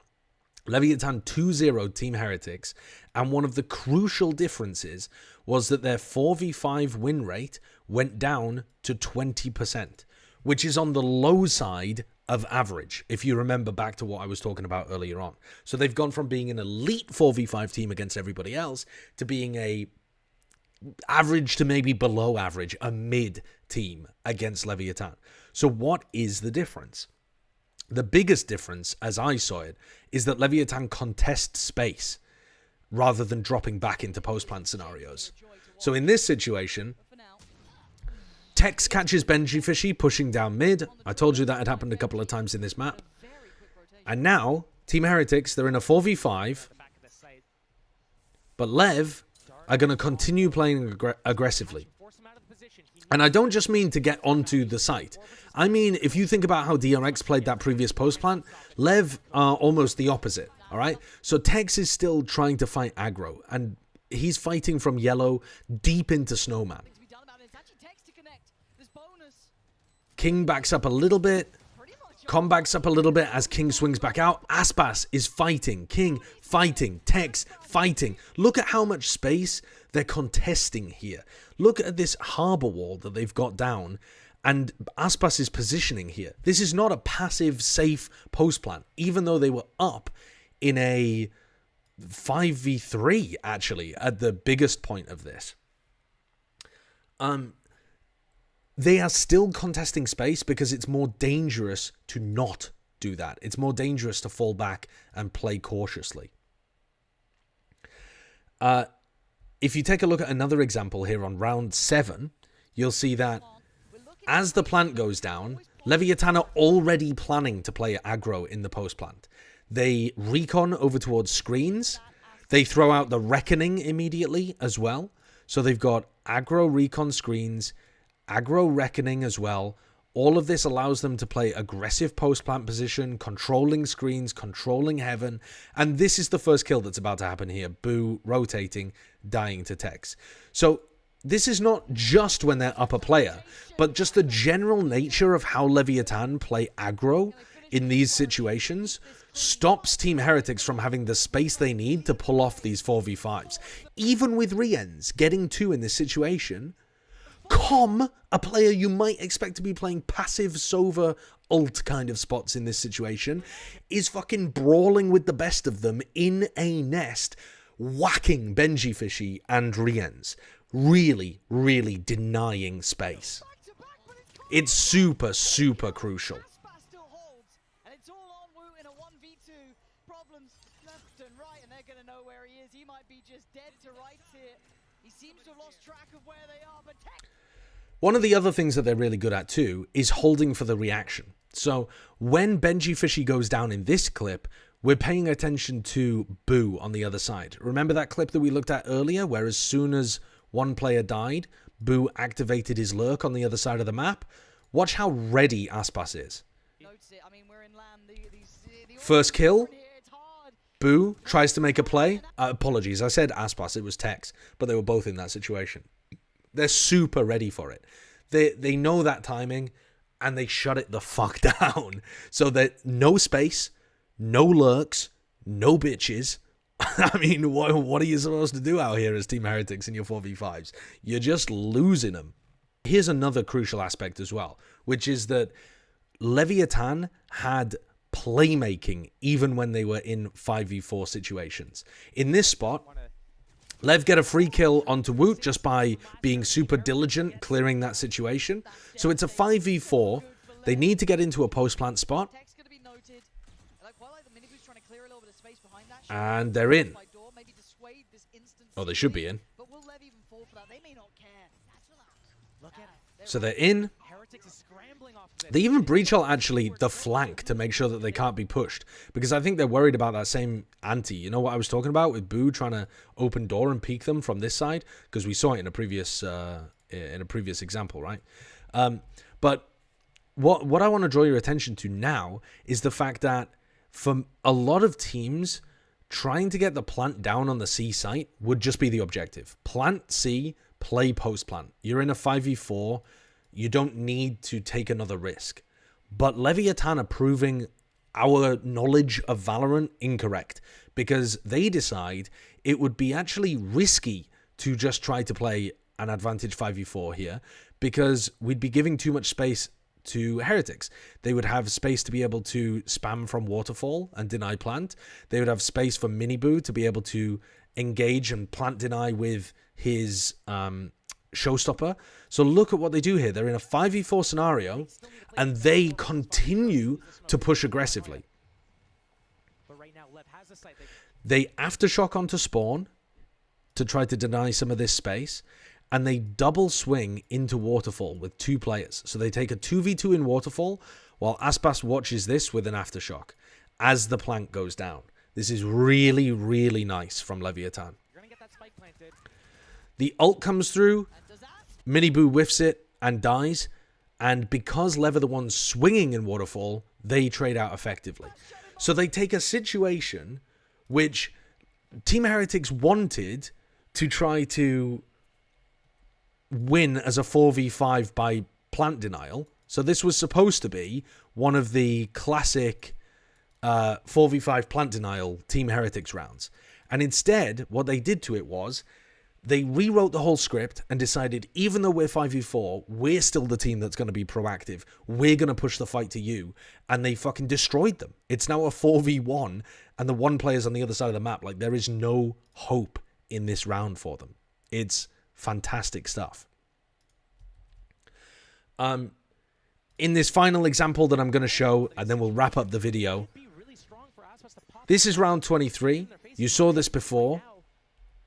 Speaker 1: Leviathan 2-0 Team Heretics, and one of the crucial differences was that their 4v5 win rate went down to 20%, which is on the low side of average, if you remember back to what I was talking about earlier on. So they've gone from being an elite 4v5 team against everybody else to being a average to maybe below average, a mid team against Leviathan. So what is the difference? The biggest difference, as I saw it, is that Leviathan contests space rather than dropping back into post-plant scenarios. So in this situation, Tex catches benjyfishy pushing down mid. I told you that had happened a couple of times in this map. And now, Team Heretics, they're in a 4v5. But Lev are going to continue playing aggressively. And I don't just mean to get onto the site. I mean, if you think about how DRX played that previous post plant, Lev are almost the opposite, all right? So Tex is still trying to fight aggro, and he's fighting from yellow deep into Snowman. King backs up a little bit. Com backs up a little bit as King swings back out. Aspas is fighting. King fighting. Tex fighting. Look at how much space they're contesting here. Look at this harbor wall that they've got down. And Aspas is positioning here. This is not a passive, safe post plant, even though they were up in a 5v3, actually, at the biggest point of this. They are still contesting space because it's more dangerous to not do that. It's more dangerous to fall back and play cautiously. If you take a look at another example here on round 7, you'll see that as the plant goes down, Leviathan are already planning to play aggro in the post plant. They recon over towards screens. They throw out the Reckoning immediately as well. So they've got aggro recon screens, aggro Reckoning as well. All of this allows them to play aggressive post-plant position, controlling screens, controlling heaven. And this is the first kill that's about to happen here. Boo rotating, dying to Tex. So this is not just when they're up a player, but just the general nature of how Leviathan play aggro in these situations stops Team Heretics from having the space they need to pull off these 4v5s. Even with Riens getting 2 in this situation, Com, a player you might expect to be playing passive Sova ult kind of spots in this situation, is fucking brawling with the best of them in a nest, whacking benjyfishy and Riens. Really, really denying space. It's super, super crucial. One of the other things that they're really good at too is holding for the reaction. So when benjyfishy goes down in this clip, we're paying attention to Boo on the other side. Remember that clip that we looked at earlier, where as soon as one player died, Boo activated his lurk on the other side of the map? Watch how ready Aspas is. First kill. Boo tries to make a play. Apologies, I said Aspas, it was Tex, but they were both in that situation. They're super ready for it. They know that timing, and they shut it the fuck down. So that no space, no lurks, no bitches. I mean, what are you supposed to do out here as Team Heretics in your 4v5s? You're just losing them. Here's another crucial aspect as well, which is that Leviathan had playmaking even when they were in 5v4 situations. In this spot, Lev get a free kill onto Woot just by being super diligent, clearing that situation. So it's a 5v4. They need to get into a post-plant spot. And they're in. Oh, they should be in. So they're in. They even breach ult actually the flank to make sure that they can't be pushed, because I think they're worried about that same anti. You know what I was talking about with Boo trying to open door and peek them from this side, because we saw it in a previous example, right? But what I want to draw your attention to now is the fact that for a lot of teams, trying to get the plant down on the C site would just be the objective. Plant C, play post plant. You're in a 5v4. You don't need to take another risk. But Leviathan are proving our knowledge of Valorant incorrect, because they decide it would be actually risky to just try to play an advantage 5v4 here, because we'd be giving too much space to Heretics. They would have space to be able to spam from Waterfall and deny plant. They would have space for MiniBoo to be able to engage and plant deny with his showstopper. So look at what they do here. They're in a 5v4 scenario, and they continue to push aggressively. They aftershock onto spawn to try to deny some of this space, and they double swing into Waterfall with 2 players. So they take a 2v2 in Waterfall, while Aspas watches this with an Aftershock as the plank goes down. This is really, really nice from Leviathan.
Speaker 3: You're gonna get that spike planted.
Speaker 1: The ult comes through,
Speaker 3: And does that?
Speaker 1: MiniBoo whiffs it and dies, and because Lev are the ones swinging in Waterfall, they trade out effectively. So they take a situation which Team Heretics wanted to try to win as a 4v5 by plant denial. So this was supposed to be one of the classic 4v5 plant denial Team Heretics rounds. And instead, what they did to it was they rewrote the whole script and decided, even though we're 5v4, we're still the team that's going to be proactive. We're going to push the fight to you. And they fucking destroyed them. It's now a 4v1 and the 1 player's on the other side of the map. Like, there is no hope in this round for them. It's fantastic stuff. In this final example that I'm going to show, and then we'll wrap up the video.
Speaker 3: Be really strong for Aspas to pop
Speaker 1: This is round 23. You saw this before.
Speaker 3: now.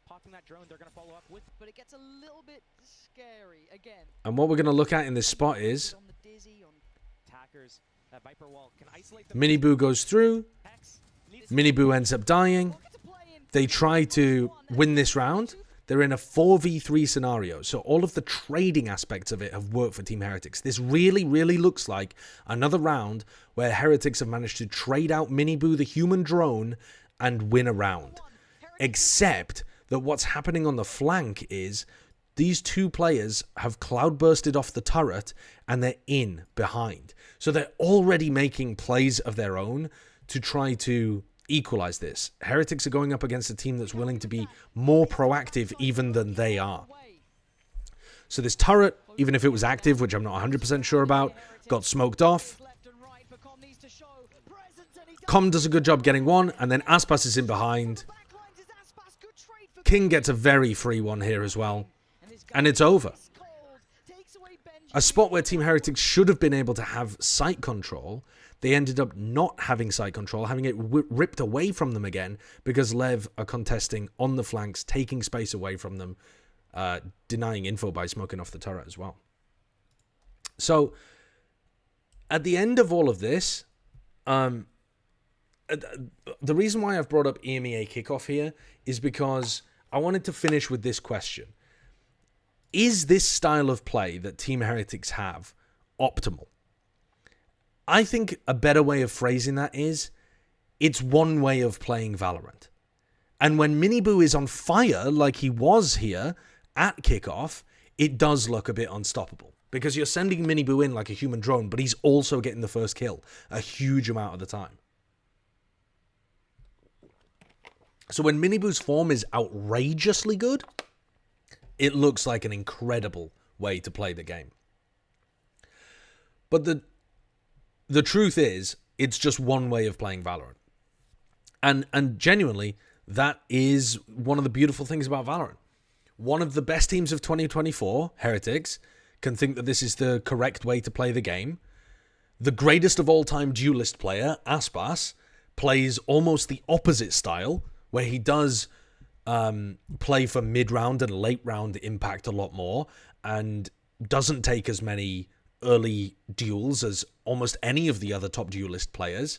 Speaker 3: Popping that drone, they're gonna follow up with.
Speaker 4: But it gets a little bit scary again.
Speaker 1: And what we're going to look at in this spot is
Speaker 4: On the dizzy, on
Speaker 3: Attackers. That Viper wall can isolate them.
Speaker 1: MiniBoo goes through.
Speaker 3: X needs
Speaker 1: MiniBoo ends up dying.
Speaker 4: pocket to play in.
Speaker 1: They try to win this round. They're in a 4v3 scenario, so all of the trading aspects of it have worked for Team Heretics. This really, really looks like another round where Heretics have managed to trade out MiniBoo, the human drone, and win a round. Except that what's happening on the flank is these 2 players have cloudbursted off the turret and they're in behind. So they're already making plays of their own to try to equalize this. Heretics are going up against a team that's willing to be more proactive even than they are. So this turret, even if it was active, which I'm not 100% sure about, got smoked off.
Speaker 4: Left and right, but Com needs to show presence, and he does.
Speaker 1: Com does a good job getting one, and then Aspas is in behind.
Speaker 4: Backlines is Aspas, good trade for
Speaker 1: King gets a very free one here as well.
Speaker 4: this guy
Speaker 1: And it's over.
Speaker 4: is cold. Takes away Benji.
Speaker 1: A spot where Team Heretics should have been able to have site control. They ended up not having site control, having it ripped away from them again because Lev are contesting on the flanks, taking space away from them, denying info by smoking off the turret as well. So, at the end of all of this, the reason why I've brought up EMEA kickoff here is because I wanted to finish with this question. Is this style of play that Team Heretics have optimal? I think a better way of phrasing that is, it's one way of playing Valorant. And when MiniBoo is on fire, like he was here at kickoff, it does look a bit unstoppable. Because you're sending MiniBoo in like a human drone, but he's also getting the first kill a huge amount of the time. So when MiniBoo's form is outrageously good, it looks like an incredible way to play the game. But the truth is, it's just one way of playing Valorant. And genuinely, that is one of the beautiful things about Valorant. One of the best teams of 2024, Heretics, can think that this is the correct way to play the game. The greatest of all time duelist player, Aspas, plays almost the opposite style, where he does play for mid-round and late-round impact a lot more, and doesn't take as many early duels as almost any of the other top duelist players.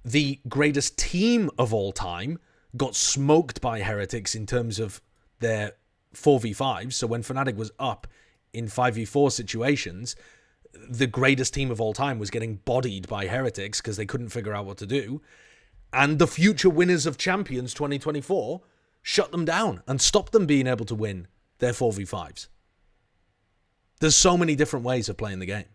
Speaker 1: The greatest team of all time got smoked by Heretics in terms of their 4v5. So when Fnatic was up in 5v4 situations, the greatest team of all time was getting bodied by Heretics because they couldn't figure out what to do. And the future winners of Champions 2024 shut them down and stopped them being able to win their 4v5s. There's so many different ways of playing the game.